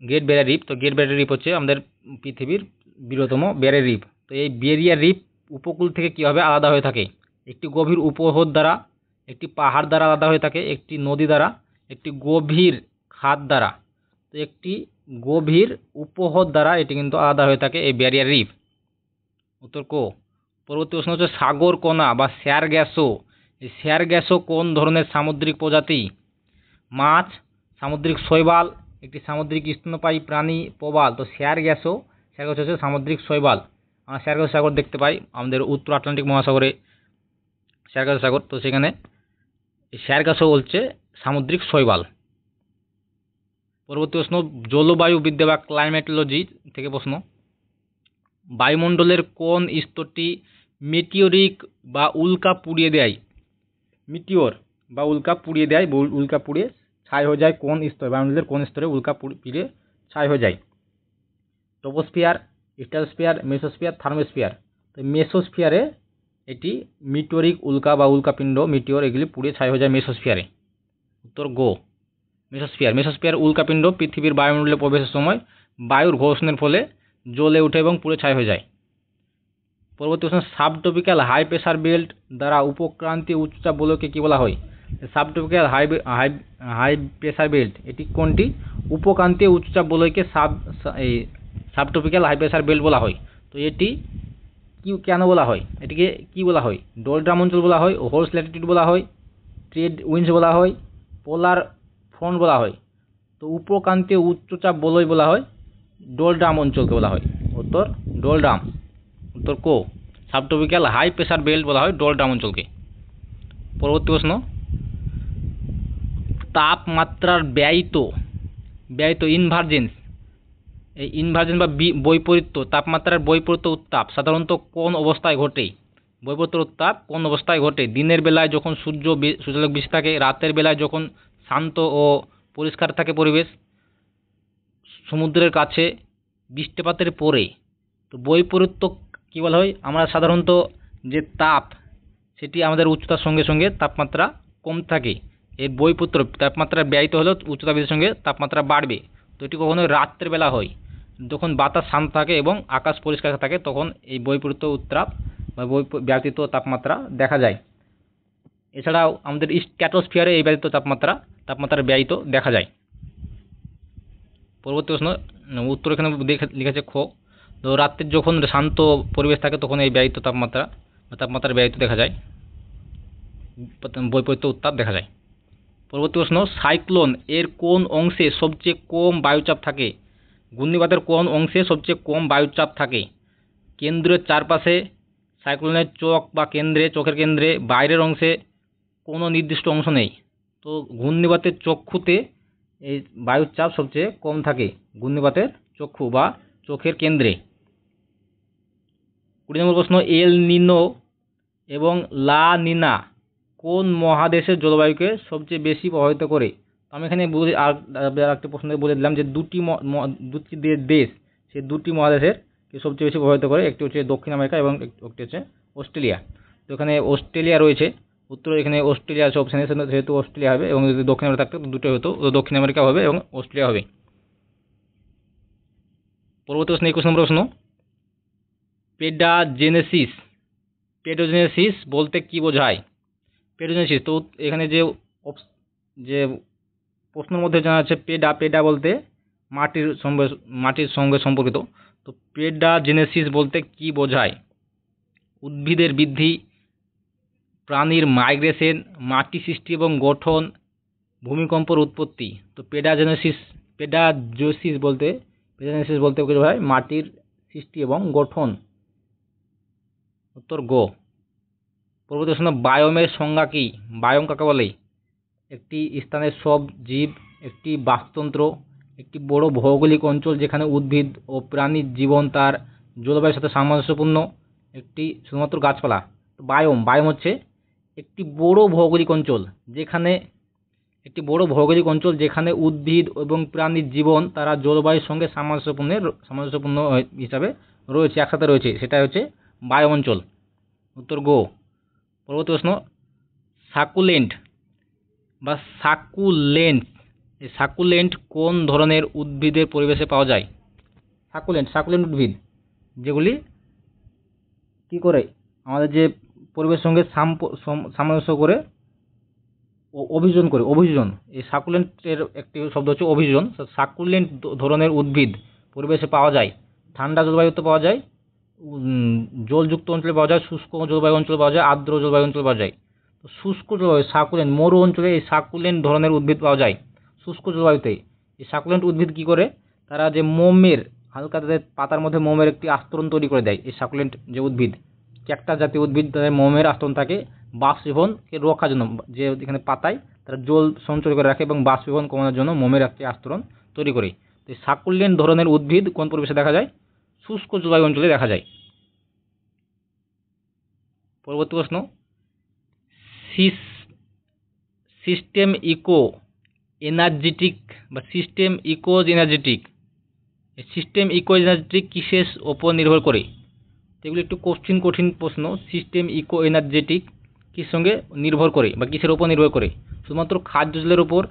গ্রেট ব্যারিয়ার রিফ। তো গ্রেট ব্যারিয়ার রিফ হচ্ছে আমাদের পৃথিবীর বৃহত্তম ব্যারিয়ার রিফ। তো এই ব্যারিয়ার রিফ উপকূল থেকে কীভাবে আলাদা হয়ে থাকে? একটি গভীর উপহ্রদ দ্বারা, একটি পাহাড় দ্বারা আলাদা হয়ে থাকে, একটি নদী দ্বারা, একটি গভীর খাদ দ্বারা। তো একটি গভীর উপহ্রদ দ্বারা এটি কিন্তু আলাদা হয়ে থাকে এই ব্যারিয়ার রিফ। উত্তর কো। পরবর্তী প্রশ্ন হচ্ছে সাগরকণা বা স্যারগ্যাসো। এই স্যারগ্যাসো কোন ধরনের সামুদ্রিক প্রজাতি? মাছ, সামুদ্রিক শৈবাল, একটি সামুদ্রিক স্তন্যপায়ী প্রাণী, প্রবাল। তো স্যারগ্যাসো হচ্ছে সামুদ্রিক শৈবাল। আমরা স্যারগ্যাসো সাগর দেখতে পাই আমাদের উত্তর আটলান্টিক মহাসাগরে, স্যারগ্যাসো সাগর। তো সেখানে স্যারগ্যাসো হচ্ছে সামুদ্রিক শৈবাল। পরবর্তী প্রশ্ন, জলবায়ু বিদ্যা বা ক্লাইমেটোলজি থেকে প্রশ্ন, বায়ুমণ্ডলের কোন স্তরটি মেটিওরিক বা উল্কা পুড়িয়ে দেয়? মিটিওর বা উল্কা পুড়িয়ে দেয়, উল্কা পুড়িয়ে ছাই হয়ে যায় কোন স্তরে? বায়ুমণ্ডলের কোন স্তরে উল্কা পুড়িয়ে ছাই হয়ে যায়? Troposphere, stratosphere, mesosphere, thermosphere. তো মেসোস্ফিয়ারে এটি মিটিওরিক উল্কা বা উল্কাপিণ্ড মিটিওর এগুলি পুড়ে ছাই হয়ে যায় মেসোস্ফিয়ারে। উত্তর গো, মেসোস্ফিয়ার। মেসোস্ফিয়ার উল্কাপিণ্ড পৃথিবীর বায়ুমণ্ডলে প্রবেশের সময় বায়ুর ঘর্ষণের ফলে জ্বলে ওঠে এবং পুড়ে ছাই হয়ে যায়। পরবর্তী প্রশ্ন, সাবট্রপিক্যাল হাই প্রেসার বেল্ট দ্বারা উপক্রান্তীয় উচ্চচাপ বলয়কে কী বলা হয়? সাবট্রপিক্যাল হাই প্রেসার বেল্ট এটি কোনটি? উপক্রান্তীয় উচ্চচাপ বলয়কে সাবট্রপিক্যাল হাই প্রেসার বেল্ট বলা হয়। তো এটি কেন বলা হয়? এটিকে কি বলা হয়? ডোলড্রাম অঞ্চল বলা হয়, হোর্স ল্যাটিটিউড বলা হয়, ট্রেড উইন্ডস বলা হয়, পোলার ফ্রন্ট বলা হয়। তো উপক্রান্তীয় উচ্চচাপ বলয় বলা হয় ডোলড্রাম অঞ্চলকে বলা হয়। উত্তর ডোলড্রাম। উত্তর কো। সাবট্রপিক্যাল হাই প্রেসার বেল্ট বলা হয় ডোলড্রাম অঞ্চলকে। পরবর্তী প্রশ্ন, তাপমাত্রার ব্যয়িত ইনভার্জেন্স, এই ইনভার্জেন্স বা বৈপরীত্য, তাপমাত্রার বৈপরীত্য উত্তাপ সাধারণত কোন অবস্থায় ঘটে? বৈপরীত্য উত্তাপ কোন অবস্থায় ঘটে? দিনের বেলায় যখন সূর্যালোক বেশি থাকে, রাতের বেলায় যখন শান্ত ও পরিষ্কার থাকে পরিবেশ, সমুদ্রের কাছে, বৃষ্টিপাতের পরে। তো বৈপরীত্য কী বলা হয়? আমরা সাধারণত যে তাপ সেটি আমাদের উচ্চতার সঙ্গে সঙ্গে তাপমাত্রা কম থাকে, এর বৈপরীত্য তাপমাত্রা ব্যয়িত হলেও উচ্চতা বৃদ্ধির সঙ্গে তাপমাত্রা বাড়বে। তো এটি কখনোই রাত্রের বেলা হয়, যখন বাতাস শান্ত থাকে এবং আকাশ পরিষ্কার থাকে তখন এই বৈপরীত্য উত্তাপ বা ব্যতীত তাপমাত্রা দেখা যায়। এছাড়াও আমাদের স্ট্র্যাটোস্ফিয়ারে এই ব্যতীত তাপমাত্রার ব্যয়িত দেখা যায়। পরবর্তী প্রশ্ন, উত্তর এখানে লিখেছে খ। তো রাত্রির যখন শান্ত পরিবেশ থাকে তখন এই ব্যয়িত তাপমাত্রার ব্যয়িত দেখা যায়, বৈপরীত্য উত্তাপ দেখা যায়। পরবর্তী প্রশ্ন, সাইক্লোন এর কোন অংশে সবচেয়ে কম বায়ুচাপ থাকে? ঘূর্ণিবাতের কোন অংশে সবচেয়ে কম বায়ুচাপ থাকে? কেন্দ্রের চারপাশে, সাইক্লোনের চোখ বা চোখের কেন্দ্রে, বাইরের অংশে, কোনো নির্দিষ্ট অংশ নেই। তো ঘূর্ণিবাতের চক্ষুতে এই বায়ুর চাপ সবচেয়ে কম থাকে, ঘূর্ণিবাতের চক্ষু বা চোখের কেন্দ্রে। 20 নম্বর প্রশ্ন, এল নিনো এবং লা নিনা কোন মহাদেশের জলবায়ুকে সবচেয়ে বেশি প্রভাবিত করে? আমি এখানে আরেকটা প্রশ্ন বলে দিলাম যে দুটি দেশ, সেই দুটি মহাদেশের সবচেয়ে বেশি প্রভাবিত করে, একটি হচ্ছে দক্ষিণ আমেরিকা এবং একটি হচ্ছে অস্ট্রেলিয়া। তো এখানে অস্ট্রেলিয়া রয়েছে, উত্তর এখানে অস্ট্রেলিয়া আছে অপশানে, সেহেতু অস্ট্রেলিয়া হবে, এবং যদি দক্ষিণ আমেরিকা থাকতো দুটো হতো, দক্ষিণ আমেরিকা হবে এবং অস্ট্রেলিয়া হবে। পরবর্তী প্রশ্ন, 21 নম্বর প্রশ্ন, পেডোজেনেসিস বলতে কি বোঝায়? পেডোজেনেসিস, তো এখানে যে প্রশ্নের মধ্যে জানা যাচ্ছে পেডা বলতে মাটির সঙ্গে সম্পর্কিত। তো পেডোজেনেসিস বলতে কি বোঝায়? উদ্ভিদের বৃদ্ধি, প্রাণীর মাইগ্রেশন, মাটি সৃষ্টি এবং গঠন, ভূমিকম্পর উৎপত্তি। তো পেডোজেনেসিস বলতে বোঝায় মাটির সৃষ্টি এবং গঠন। উত্তর গ। পরবর্তী প্রশ্ন, বায়োমের সংজ্ঞা কি? বায়োম কাকে বলে? একটি স্থানের সব জীব, একটি বাস্তুতন্ত্র, একটি বড় ভৌগোলিক অঞ্চল যেখানে উদ্ভিদ ও প্রাণীর জীবন তার জলবায়ুর সাথে সামঞ্জস্যপূর্ণ, একটি শুধুমাত্র গাছপালা। বায়োম হচ্ছে একটি বড় ভৌগোলিক অঞ্চল যেখানে উদ্ভিদ এবং প্রাণীর জীবন তারা জলবায়ুর সঙ্গে সামঞ্জস্যপূর্ণ হিসাবে রয়েছে, একসাথে রয়েছে, সেটা হচ্ছে বায়োম অঞ্চল। উত্তর গো। পরবর্তী প্রশ্ন, সাকুলেন্ট কোন ধরনের উদ্ভিদের পরিবেশে পাওয়া যায়? সাকুলেন্ট উদ্ভিদ যেগুলি কি করে আমাদের যে পরিবেশের সঙ্গে সামঞ্জস্য করে অভিযোজন। এই সাকুলেন্টের একটি শব্দ হচ্ছে অভিযোজন। সাকুলেন্ট ধরনের উদ্ভিদ পরিবেশে পাওয়া যায়, ঠান্ডা জলবায়ুতে পাওয়া যায়, জলযুক্ত অঞ্চলে পাওয়া যায়, শুষ্ক জলবায়ু অঞ্চলে পাওয়া যায়, আর্দ্র জলবায়ু অঞ্চলে পাওয়া যায়। তো শুষ্ক জলবায়ু সাকুলেন্ট, মরু অঞ্চলে এই সাকুলেন্ট ধরনের উদ্ভিদ পাওয়া যায়। শুষ্ক জলবায়ুতে এই সাকুলেন্ট উদ্ভিদ কি করে, তারা যে হালকা তাদের পাতার মধ্যে মোমের একটি আস্তরণ তৈরি করে দেয়। এই সাকুলেন্ট যে উদ্ভিদ, ক্যাকটাস জাতীয় উদ্ভিদ, তাদের মোমের আস্তরণ থাকে বাষ্পীভবনকে রক্ষার জন্য, যে এখানে পাতায় তারা জল সঞ্চয় করে রাখে এবং বাষ্পীভবন কমানোর জন্য মোমের একটি আস্তরণ তৈরি করে। তো এই সাকুলেন্ট ধরনের উদ্ভিদ কোন পরিবেশে দেখা যায়? শুষ্ক জলবায়ু অঞ্চলে দেখা যায়। পরবর্তী প্রশ্ন, সিস্টেম ইকো এনার্জেটিক কিসের ওপর নির্ভর করে? এগুলো একটু কঠিন প্রশ্ন। সিস্টেম ইকো এনার্জেটিক কিসের সঙ্গে নির্ভর করে বা কিসের ওপর নির্ভর করে? শুধুমাত্র খাদ্য জলের উপর,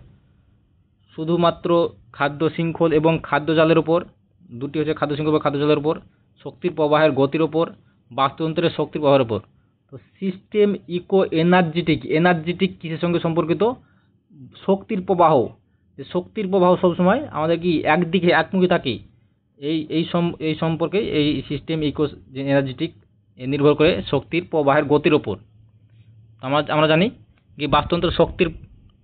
শুধুমাত্র খাদ্য শৃঙ্খল এবং খাদ্য জালের উপর, দুটি হচ্ছে খাদ্য শৃঙ্খল বা খাদ্য জালের উপর, শক্তির প্রবাহের গতির উপর, বাস্তুতন্ত্রের শক্তির প্রবাহের উপর। তো সিস্টেম ইকো এনার্জেটিক কিসের সঙ্গে সম্পর্কিত? শক্তির প্রবাহ। যে শক্তির প্রবাহ সবসময় আমাদের কি একদিকে একমুখী থাকে, এই সম্পর্কে এই সিস্টেম ইকো এনার্জেটিক নির্ভর করে শক্তির প্রবাহের গতির ওপর। আমরা জানি যে বাস্তুতন্ত্রের শক্তির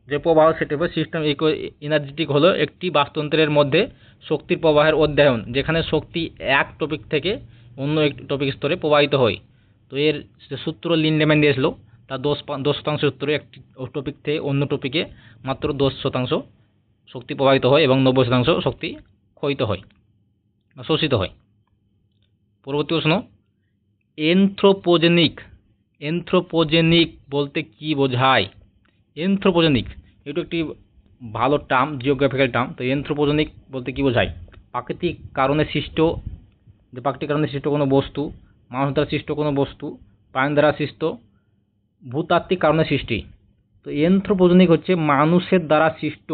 যে প্রবাহ, সেটা সিস্টেম ইকো এনার্জেটিক হলো একটি বাস্তুতন্ত্রের মধ্যে শক্তির প্রবাহের অধ্যয়ন, যেখানে শক্তি এক টপিক থেকে অন্য একটি টপিক স্তরে প্রবাহিত হয়। তো এর সূত্র লিন্ডেম্যান দিয়েছিল, তার 10% সূত্রে একটি টপিক থেকে অন্য টপিকে মাত্র 10% শক্তি প্রবাহিত হয় এবং 90% শক্তি ক্ষয়িত হয়, শোষিত হয়। পরবর্তী প্রশ্ন, এনথ্রোপোজেনিক বলতে কি বোঝায়? এনথ্রোপোজেনিক এটা একটি ভালো টার্ম, জিওগ্রাফিক্যাল টার্ম। তো এনথ্রোপোজেনিক বলতে কি বোঝায়? প্রাকৃতিক কারণে সৃষ্ট কোনো বস্তু, মানুষ দ্বারা সৃষ্ট কোনো বস্তু, প্রাণ দ্বারা সৃষ্ট, ভূতাত্ত্বিক কারণে সৃষ্টি। তো এনথ্রোপোজেনিক হচ্ছে মানুষের দ্বারা সৃষ্ট,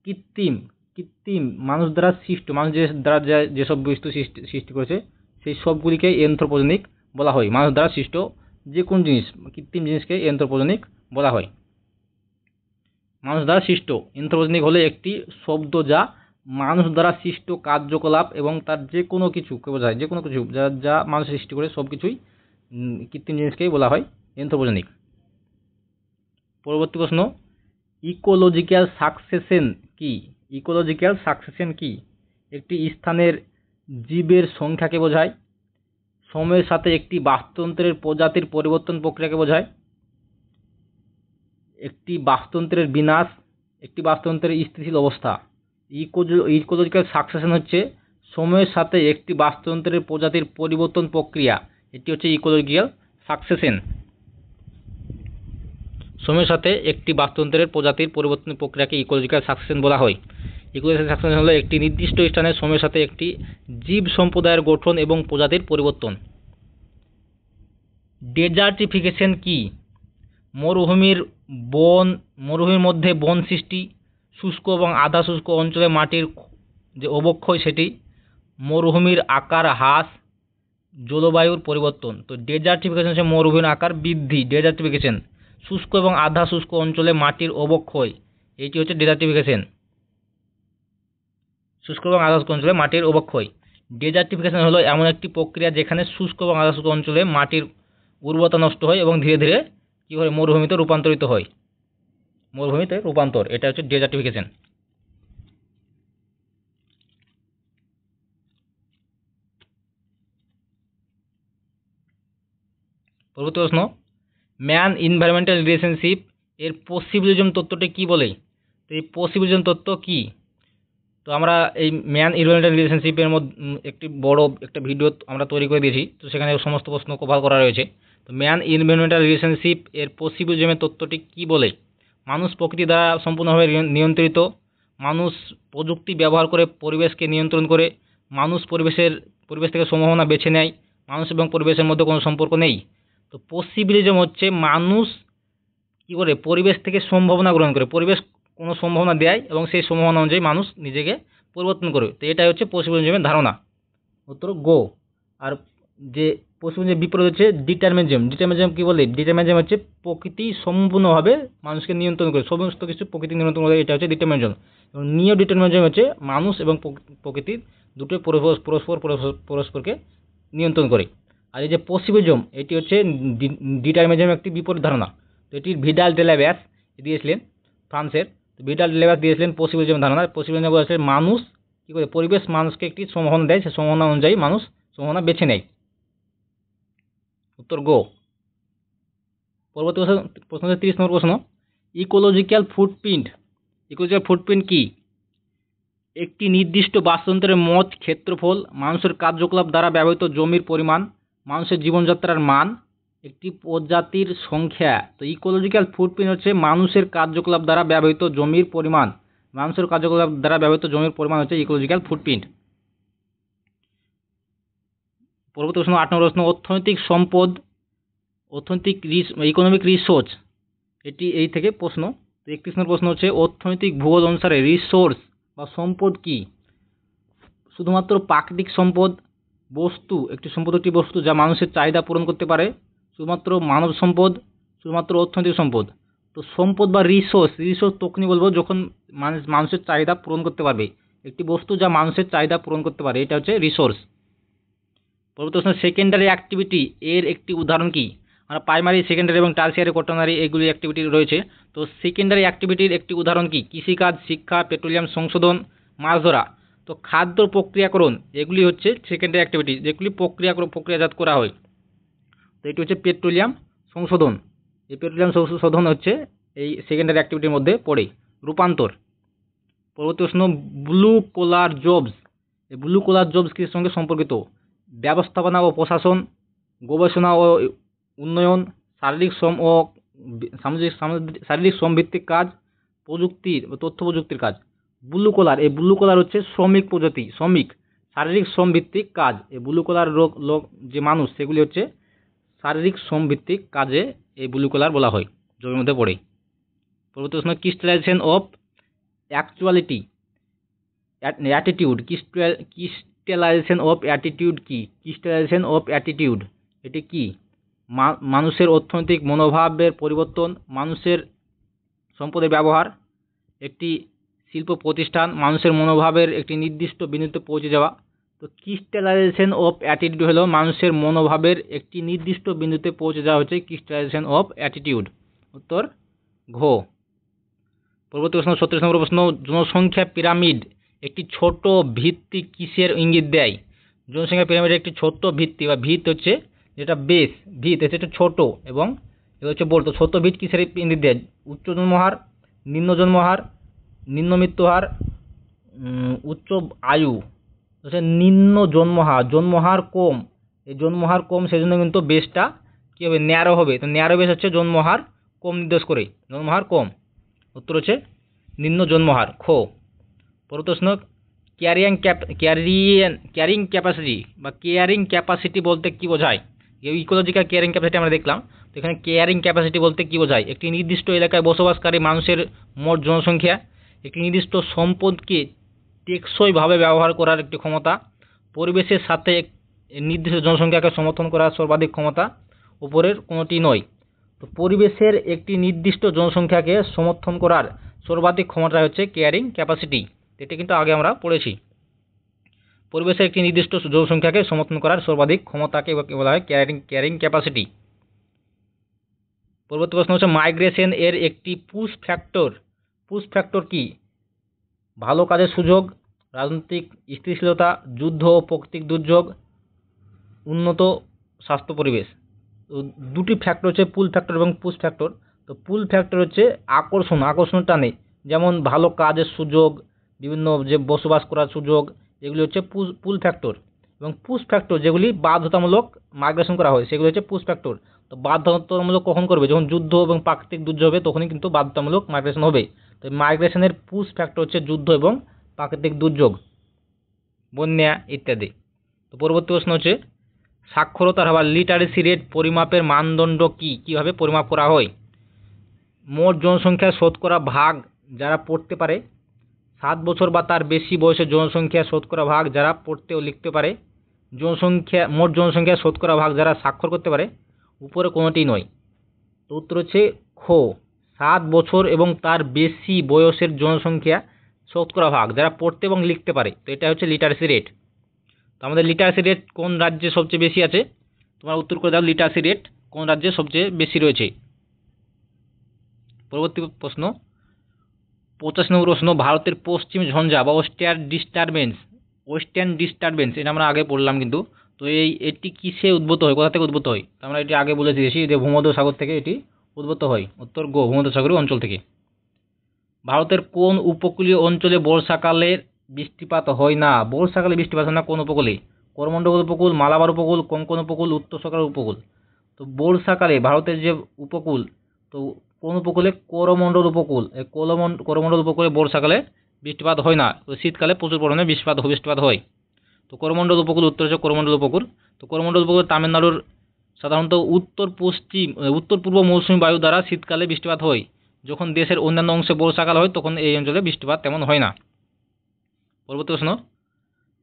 কৃত্রিম মানুষ দ্বারা সৃষ্ট, মানুষ দ্বারা যেসব বস্তু সৃষ্টি করেছে সেই সবগুলিকে এনথ্রোপোজেনিক বলা হয়, মানুষ দ্বারা সৃষ্ট যে কোন জিনিস কৃত্রিম জিনিসকে এন্থ্রোপোজেনিক বলা হয়। মানুষ দ্বারা সৃষ্ট, এন্থ্রোপোজেনিক হলো একটি শব্দ যা মানুষ দ্বারা সৃষ্ট কার্যকলাপ এবং তার যে কোনো কিছুকে বোঝায়, যে কোনো কিছু যা যা মানুষ সৃষ্টি করে সব কিছুই কৃত্রিম জিনিসকেই বলা হয় এন্থ্রোপোজেনিক। পরবর্তী প্রশ্ন, ইকোলজিক্যাল সাকসেশন কি? ইকোলজিক্যাল সাকসেশন কি? একটি স্থানের জীবের সংখ্যাকে বোঝায়, সময়ের সাথে একটি বাস্তুতন্ত্রের প্রজাতির পরিবর্তন প্রক্রিয়াকে বোঝায়, একটি বাস্তুতন্ত্রের বিনাশ, একটি বাস্তুতন্ত্রের স্থিতিশীল অবস্থা। ইকোলজিক্যাল সাকসেশন হচ্ছে সময়ের সাথে একটি বাস্তুতন্ত্রের প্রজাতির পরিবর্তন প্রক্রিয়া, এটি হচ্ছে ইকোলজিক্যাল সাকসেশন। সময়ের সাথে একটি বাস্তুতন্ত্রের প্রজাতির পরিবর্তন প্রক্রিয়াকে ইকোলজিক্যাল সাকসেশন বলা হয়। ইকোলজিক্যাল সাকসেশন হলো একটি নির্দিষ্ট স্থানের সময়ের সাথে একটি জীব সম্প্রদায়ের গঠন এবং প্রজাতির পরিবর্তন। ডেজার্টিফিকেশন কি? মরুভূমির মধ্যে বন সৃষ্টি, শুষ্ক এবং আধা শুষ্ক অঞ্চলে মাটির যে অবক্ষয় সেটি, মরুভূমির আকার হ্রাস, জলবায়ুর পরিবর্তন। তো ডেজার্টিফিকেশন হচ্ছে মরুভূমির আকার বৃদ্ধি, ডেজার্টিফিকেশন। শুষ্ক এবং আধা শুষ্ক অঞ্চলে মাটির অবক্ষয়, এটি হচ্ছে ডেজার্টিফিকেশন। শুষ্ক এবং আধা শুষ্ক অঞ্চলে মাটির অবক্ষয়। ডেজার্টিফিকেশন হলো এমন একটি প্রক্রিয়া যেখানে শুষ্ক এবং আধা শুষ্ক অঞ্চলে মাটির উর্বরতা নষ্ট হয় এবং ধীরে ধীরে কি হয়, মরুভূমিতে রূপান্তরিত হয়। মরুভূমিতে রূপান্তর, এটা হচ্ছে ডেজার্টিফিকেশন। পরবর্তী প্রশ্ন, ম্যান এনভায়রনমেন্টাল রিলেশনশিপ এর পসিবিলিজম তত্ত্বটি কি বলে? তো এই পসিবিলিজম তত্ত্ব কি? তো আমরা এই ম্যান এনভায়রনমেন্টাল রিলেশনশিপের মধ্যে একটি বড় একটা ভিডিও আমরা তৈরি করে দিয়েছি, তো সেখানে সমস্ত প্রশ্ন কভার করা রয়েছে। তো ম্যান এনভায়রনমেন্টাল রিলেশনশিপ এর পসিবিলিজমের তত্ত্বটি কি বলে? মানুষ প্রকৃতি দ্বারা সম্পূর্ণভাবে নিয়ন্ত্রিত, মানুষ প্রযুক্তি ব্যবহার করে পরিবেশকে নিয়ন্ত্রণ করে, মানুষ পরিবেশ থেকে সম্ভাবনা বেছে নেয়, মানুষ এবং পরিবেশের মধ্যে কোনো সম্পর্ক নেই। তো পসিবিলিজম হচ্ছে মানুষ কি করে পরিবেশ থেকে সম্ভাবনা গ্রহণ করে, পরিবেশ কোনো সম্ভাবনা দেয় এবং সেই সম্ভাবনা অনুযায়ী মানুষ নিজেকে পরিবর্তন করে। তো এটাই হচ্ছে পসিবিলিজমের ধারণা। উত্তর গো। আর যে পসিবিলিজমের বিপরীত হচ্ছে ডিটারমিনিজম। ডিটারমিনিজম কি বলে? ডিটারমিনিজম হচ্ছে প্রকৃতি সম্পূর্ণভাবে মানুষকে নিয়ন্ত্রণ করে, সমস্ত কিছু প্রকৃতি নিয়ন্ত্রণ করে, এটা হচ্ছে ডিটারমিনিজম। এবং নিও ডিটারমিনিজম হচ্ছে মানুষ এবং প্রকৃতির দুটোই পরস্পরকে নিয়ন্ত্রণ করে। আর এই যে পসিবিলিজম, এটি হচ্ছে ডিটারমিনিজমের একটি বিপরীত ধারণা। তো এটি ভিডাল ডে ল্যাবাস দিয়েছিলেন, ফ্রান্সের। ভিডাল ডে ল্যাবাস দিয়েছিলেন পসিবিলিজম ধারণা। পসিবিলিজম বলেছে মানুষ কি করে পরিবেশ মানুষকে একটি সম্ভাবনা দেয়, সেই সম্ভাবনা অনুযায়ী মানুষ সম্ভাবনা বেছে নেয়। উত্তর গো। পরবর্তী প্রশ্ন হচ্ছে 30 নম্বর প্রশ্ন, ইকোলজিক্যাল ফুটপ্রিন্ট। ইকোলজিক্যাল ফুটপ্রিন্ট কি? একটি নির্দিষ্ট বাস্তুতন্ত্রের মোট ক্ষেত্রফল, মানুষের কার্যকলাপ দ্বারা ব্যবহৃত জমির পরিমাণ, মানুষের জীবনযাত্রার মান, একটি প্রজাতির সংখ্যা। তো ইকোলজিক্যাল ফুটপ্রিন্ট হচ্ছে মানুষের কার্যকলাপ দ্বারা ব্যবহৃত জমির পরিমাণ, মানুষের কার্যকলাপ দ্বারা ব্যবহৃত জমির পরিমাণ হচ্ছে ইকোলজিক্যাল ফুটপ্রিন্ট। পরবর্তী প্রশ্ন 8 নম্বর প্রশ্ন, অর্থনৈতিক সম্পদ, ইকোনমিক রিসোর্স, এটি এই থেকে প্রশ্ন। তো 31 নম্বর প্রশ্ন হচ্ছে অর্থনৈতিক ভূগোল অনুসারে রিসোর্স বা সম্পদ কি? শুধুমাত্র প্রাকৃতিক সম্পদ, বস্তু, একটি বস্তু যা মানুষের চাহিদা পূরণ করতে পারে, শুধুমাত্র মানব সম্পদ, শুধুমাত্র অর্থনৈতিক সম্পদ। তো সম্পদ বা রিসোর্স তখনই বলবো যখন মানুষের চাহিদা পূরণ করতে পারবে, একটি বস্তু যা মানুষের চাহিদা পূরণ করতে পারে, এটা হচ্ছে রিসোর্স। পরবর্তী প্রশ্ন, সেকেন্ডারি অ্যাক্টিভিটি এর একটি উদাহরণ কি? আমরা প্রাইমারি, সেকেন্ডারি এবং টারসিয়ারি, কোটার্নারি এগুলি অ্যাক্টিভিটি রয়েছে। তো সেকেন্ডারি অ্যাক্টিভিটির একটি উদাহরণ কি? কৃষিকাজ, শিক্ষা, পেট্রোলিয়াম সংশোধন, মাছ ধরা। তো খাদ্য প্রক্রিয়াকরণ, এগুলি হচ্ছে সেকেন্ডারি অ্যাক্টিভিটি, যেগুলি প্রক্রিয়াজাত করা হয়। তো এটি হচ্ছে পেট্রোলিয়াম সংশোধন। এই পেট্রোলিয়াম সংশোধন হচ্ছে এই সেকেন্ডারি অ্যাক্টিভিটির মধ্যে পড়ে। রূপান্তর। পরবর্তী প্রশ্ন, ব্লু কোলার জবস। এই ব্লু কোলার জবস কিসের সঙ্গে সম্পর্কিত? ব্যবস্থাপনা ও প্রশাসন, গবেষণা ও উন্নয়ন, শারীরিক শ্রম ভিত্তিক কাজ, প্রযুক্তির তথ্য প্রযুক্তির কাজ। ব্লু কলার, এই ব্লু কলার হচ্ছে শ্রমিক, শারীরিক শ্রম ভিত্তিক কাজ। এই ব্লু কলার লোক যে মানুষ, সেগুলি হচ্ছে শারীরিক শ্রম ভিত্তিক কাজে এই ব্লু কলার বলা হয়, জমির মধ্যে পড়ে। পরবর্তী প্রশ্ন, crystallisation of attitude. Crystallisation of attitude কি? ক্রিস্টালাইজেশন অফ অ্যাটিটিউড এটি কি? মানুষের অর্থনৈতিক মনোভাবের পরিবর্তন, মানুষের সম্পদের ব্যবহার, একটি শিল্প প্রতিষ্ঠান, মানুষের মনোভাবের একটি নির্দিষ্ট বিন্দুতে পৌঁছে যাওয়া। তো ক্রিস্টালাইজেশন অফ অ্যাটিটিউড হলো মানুষের মনোভাবের একটি নির্দিষ্ট বিন্দুতে পৌঁছে যাওয়া হচ্ছে ক্রিস্টালাইজেশন অফ অ্যাটিটিউড। উত্তর ঘ। পরবর্তী প্রশ্ন 36 নম্বর প্রশ্ন, জনসংখ্যা পিরামিড একটি ছোট ভিত্তি কিসের ইঙ্গিত দেয়? জনসংখ্যা পিরামিডের একটি ছোট্ট ভিত্তি বা ভিত হচ্ছে যেটা বেস, ভিত হচ্ছে একটু ছোট এবং এটা হচ্ছে বলতো ছোট ভিত কিসের ইঙ্গিত দেয়? উচ্চ জন্মহার, নিম্ন জন্মহার, নিম্ন মৃত্যুহার, উচ্চ আয়ু। হচ্ছে নিম্ন জন্মহার কম, এই জন্মহার কম সেজন্য কিন্তু বেসটা কী হবে? ন্যারো হবে। তো ন্যারো বেস হচ্ছে জন্মহার কম নির্দেশ করে, জন্মহার কম। উত্তর হচ্ছে নিম্ন জন্মহার খ। পরবর্তী প্রশ্ন, ক্যারিং ক্যাপাসিটি বা কেয়ারিং ক্যাপাসিটি বলতে কী বোঝায়? ইকোলজিক্যাল কেয়ারিং ক্যাপাসিটি আমরা দেখলাম, তো এখানে কেয়ারিং ক্যাপাসিটি বলতে কী বোঝায়? একটি নির্দিষ্ট এলাকায় বসবাসকারী মানুষের মোট জনসংখ্যা, একটি নির্দিষ্ট সম্পদকে টেকসইভাবে ব্যবহার করার একটি ক্ষমতা, পরিবেশের সাথে নির্দিষ্ট জনসংখ্যাকে সমর্থন করার সর্বাধিক ক্ষমতা, উপরের কোনোটি নয়। তো পরিবেশের একটি নির্দিষ্ট জনসংখ্যাকে সমর্থন করার সর্বাধিক ক্ষমতা হচ্ছে কেয়ারিং ক্যাপাসিটি। এটা কিন্তু আগে আমরা পড়েছি। পরিবেশের একটি নির্দিষ্ট জনসংখ্যাকে সমর্থন করার সর্বাধিক ক্ষমতাকে বলা হয় কেয়ারিং ক্যাপাসিটি। পরবর্তী প্রশ্ন হচ্ছে মাইগ্রেশন এর একটি পুশ ফ্যাক্টর কি? ভালো কাজের সুযোগ, রাজনৈতিক স্থিতিশীলতা, যুদ্ধ ও প্রাকৃতিক দুর্যোগ, উন্নত স্বাস্থ্য পরিবেশ। তো দুটি ফ্যাক্টর হচ্ছে পুল ফ্যাক্টর এবং পুশ ফ্যাক্টর। তো পুল ফ্যাক্টর হচ্ছে আকর্ষণ টানে, যেমন ভালো কাজের সুযোগ, বিভিন্ন যে বসবাস করার সুযোগ, এগুলি হচ্ছে পুল ফ্যাক্টর। এবং পুশ ফ্যাক্টর যেগুলি বাধ্যতামূলক মাইগ্রেশন করা হয় সেগুলি হচ্ছে পুশ ফ্যাক্টর। তো বাধ্যতামূলক কখন করবে? যখন যুদ্ধ এবং প্রাকৃতিক দুর্যোগ হবে তখনই কিন্তু বাধ্যতামূলক মাইগ্রেশন হবে। তো মাইগ্রেশনের পুশ ফ্যাক্টর হচ্ছে যুদ্ধ এবং প্রাকৃতিক দুর্যোগ, বন্যা ইত্যাদি। তো পরবর্তী প্রশ্ন হচ্ছে সাক্ষরতার হার বা লিটারেসি রেট পরিমাপের মানদণ্ড কি? কিভাবে পরিমাপ করা হয়? মোট জনসংখ্যার শতকরা ভাগ যারা পড়তে পারে, 7 বছর বা তার বেশি বয়সের জনসংখ্যার শতকরা ভাগ যারা পড়তে ও লিখতে পারে, মোট জনসংখ্যার শতকরা ভাগ যারা স্বাক্ষর করতে পারে, উপরে কোনোটি নয়। তো উত্তর হচ্ছে খ, 7 বছর এবং তার বেশি বয়সের জনসংখ্যা শতকরা ভাগ যারা পড়তে এবং লিখতে পারে। তো এটা হচ্ছে লিটারেসি রেট। তো আমাদের লিটারেসি রেট কোন রাজ্যে সবচেয়ে বেশি আছে? তোমরা উত্তর করে দাও, লিটারেসি রেট কোন রাজ্যে সবচেয়ে বেশি রয়েছে? পরবর্তী প্রশ্ন 85 নম্বর প্রশ্ন, ভারতের পশ্চিম ঝঞ্ঝা বা ওয়েস্টার্ন ডিস্টারবেন্স এটা আমরা আগে পড়লাম কিন্তু। তো এটি কিসে উদ্ভূত হয়, কোথা থেকে উদ্ভূত হয়? তো আমরা এটি আগে বলে দিয়েছি যে ভূমধ্যসাগর থেকে এটি উদ্ভূত হয়। উত্তর গ, ভূমধ্যসাগরীয় অঞ্চল থেকে। ভারতের কোন উপকূলীয় অঞ্চলে বর্ষাকালে বৃষ্টিপাত হয় না? বর্ষাকালে বৃষ্টিপাত হয় না কোন উপকূলে? করমণ্ডল উপকূল, মালাবার উপকূল, কোঙ্কণ উপকূল, উত্তর সাগর উপকূল। তো বর্ষাকালে ভারতের যে উপকূল, তো কোন উপকূলে? করমণ্ডল উপকূল। এই করমণ্ডল উপকূলে বর্ষাকালে বৃষ্টিপাত হয় না, তো শীতকালে প্রচুর পরিমাণে বৃষ্টিপাত হয়। তো করমণ্ডল উপকূল, উত্তর হচ্ছে করমণ্ডল উপকূল। তো করমণ্ডল উপকূল তামিলনাড়ুর সাধারণত উত্তর পূর্ব মৌসুমী বায়ু দ্বারা শীতকালে বৃষ্টিপাত হয়। যখন দেশের অন্যান্য অংশে বর্ষাকাল হয় তখন এই অঞ্চলে বৃষ্টিপাত তেমন হয় না। পরবর্তী প্রশ্ন,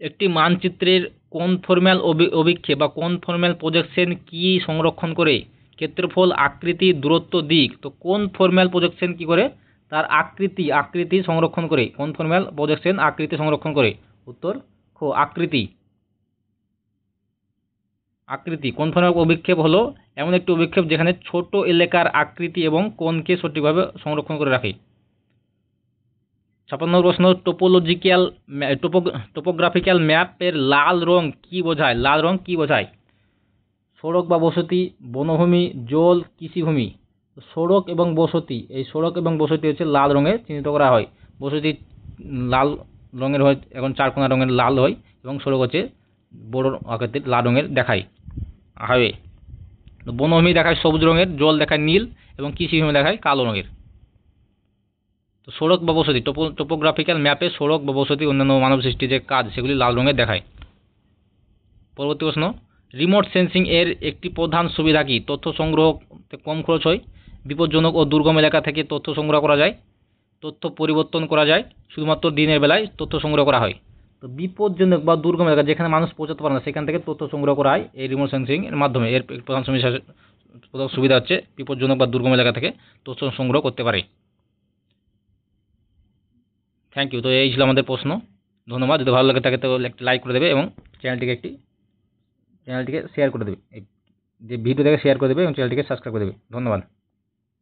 একটি মানচিত্রের কনফর্মাল অভিক্ষেপ বা কনফর্মাল প্রজেকশন কি সংরক্ষণ করে? ক্ষেত্রফল, আকৃতি, দূরত্ব, দিক। তো কনফর্মাল প্রজেকশন কি করে? তার আকৃতি সংরক্ষণ করে। কনফর্মাল প্রজেকশন আকৃতি সংরক্ষণ করে। উত্তর খ, আকৃতি। কনফর্মাল অভিক্ষেপ হলো এমন একটি অভিক্ষেপ যেখানে ছোট এলাকার আকৃতি এবং কোণকে সঠিকভাবে সংরক্ষণ করে রাখে। 56 প্রশ্ন, টোপোগ্রাফিক্যাল ম্যাপের লাল রং কি বোঝায়? সড়ক বা বসতি, বনভূমি, জল, কৃষিভূমি। সড়ক এবং বসতি হচ্ছে লাল রঙে চিহ্নিত করা হয়। বসতি লাল রঙের হয়, এখন চারকোনা রঙের লাল হয়, এবং সড়ক হচ্ছে বড় আকৃতির লাল রঙের দেখায় হাইওয়ে। বনভূমি দেখায় সবুজ রঙের, জল দেখায় নীল, এবং কৃষিভূমি দেখায় কালো রঙের। তো সড়ক বা বসতি, টোপোগ্রাফিক্যাল ম্যাপে সড়ক বা বসতি অন্যান্য মানব সৃষ্টি যে কাজ সেগুলি লাল রঙের দেখায়। পরবর্তী প্রশ্ন, রিমোট সেন্সিং এর একটি প্রধান সুবিধা কি? তথ্য সংগ্রহতে কম খরচ হয়, বিপজ্জনক ও দুর্গম এলাকা থেকে তথ্য সংগ্রহ করা যায়, তথ্য পরিবর্তন করা যায়, শুধুমাত্র দিনের বেলায় তথ্য সংগ্রহ করা হয়। তো বিপজ্জনক বা দুর্গম এলাকা যেখানে মানুষ পৌঁছাতে পারে না সেখান থেকে তথ্য সংগ্রহ করা হয় এই রিমোট সেন্সিং এর মাধ্যমে। এর প্রধান কোথাও সুবিধা হচ্ছে বিপজ্জনক বা দুর্গম এলাকা থেকে তথ্য সংগ্রহ করতে পারে। Thank you. তো এই ছিল আমাদের প্রশ্ন। ধন্যবাদ। যদি ভালো লাগে থাকে তো একটা লাইক করে দেবে এবং চ্যানেলটিকে শেয়ার করে দেবে, এই যে ভিডিও দেখে শেয়ার করে দেবে এবং চ্যানেলটিকে সাবস্ক্রাইব করে দেবে। ধন্যবাদ।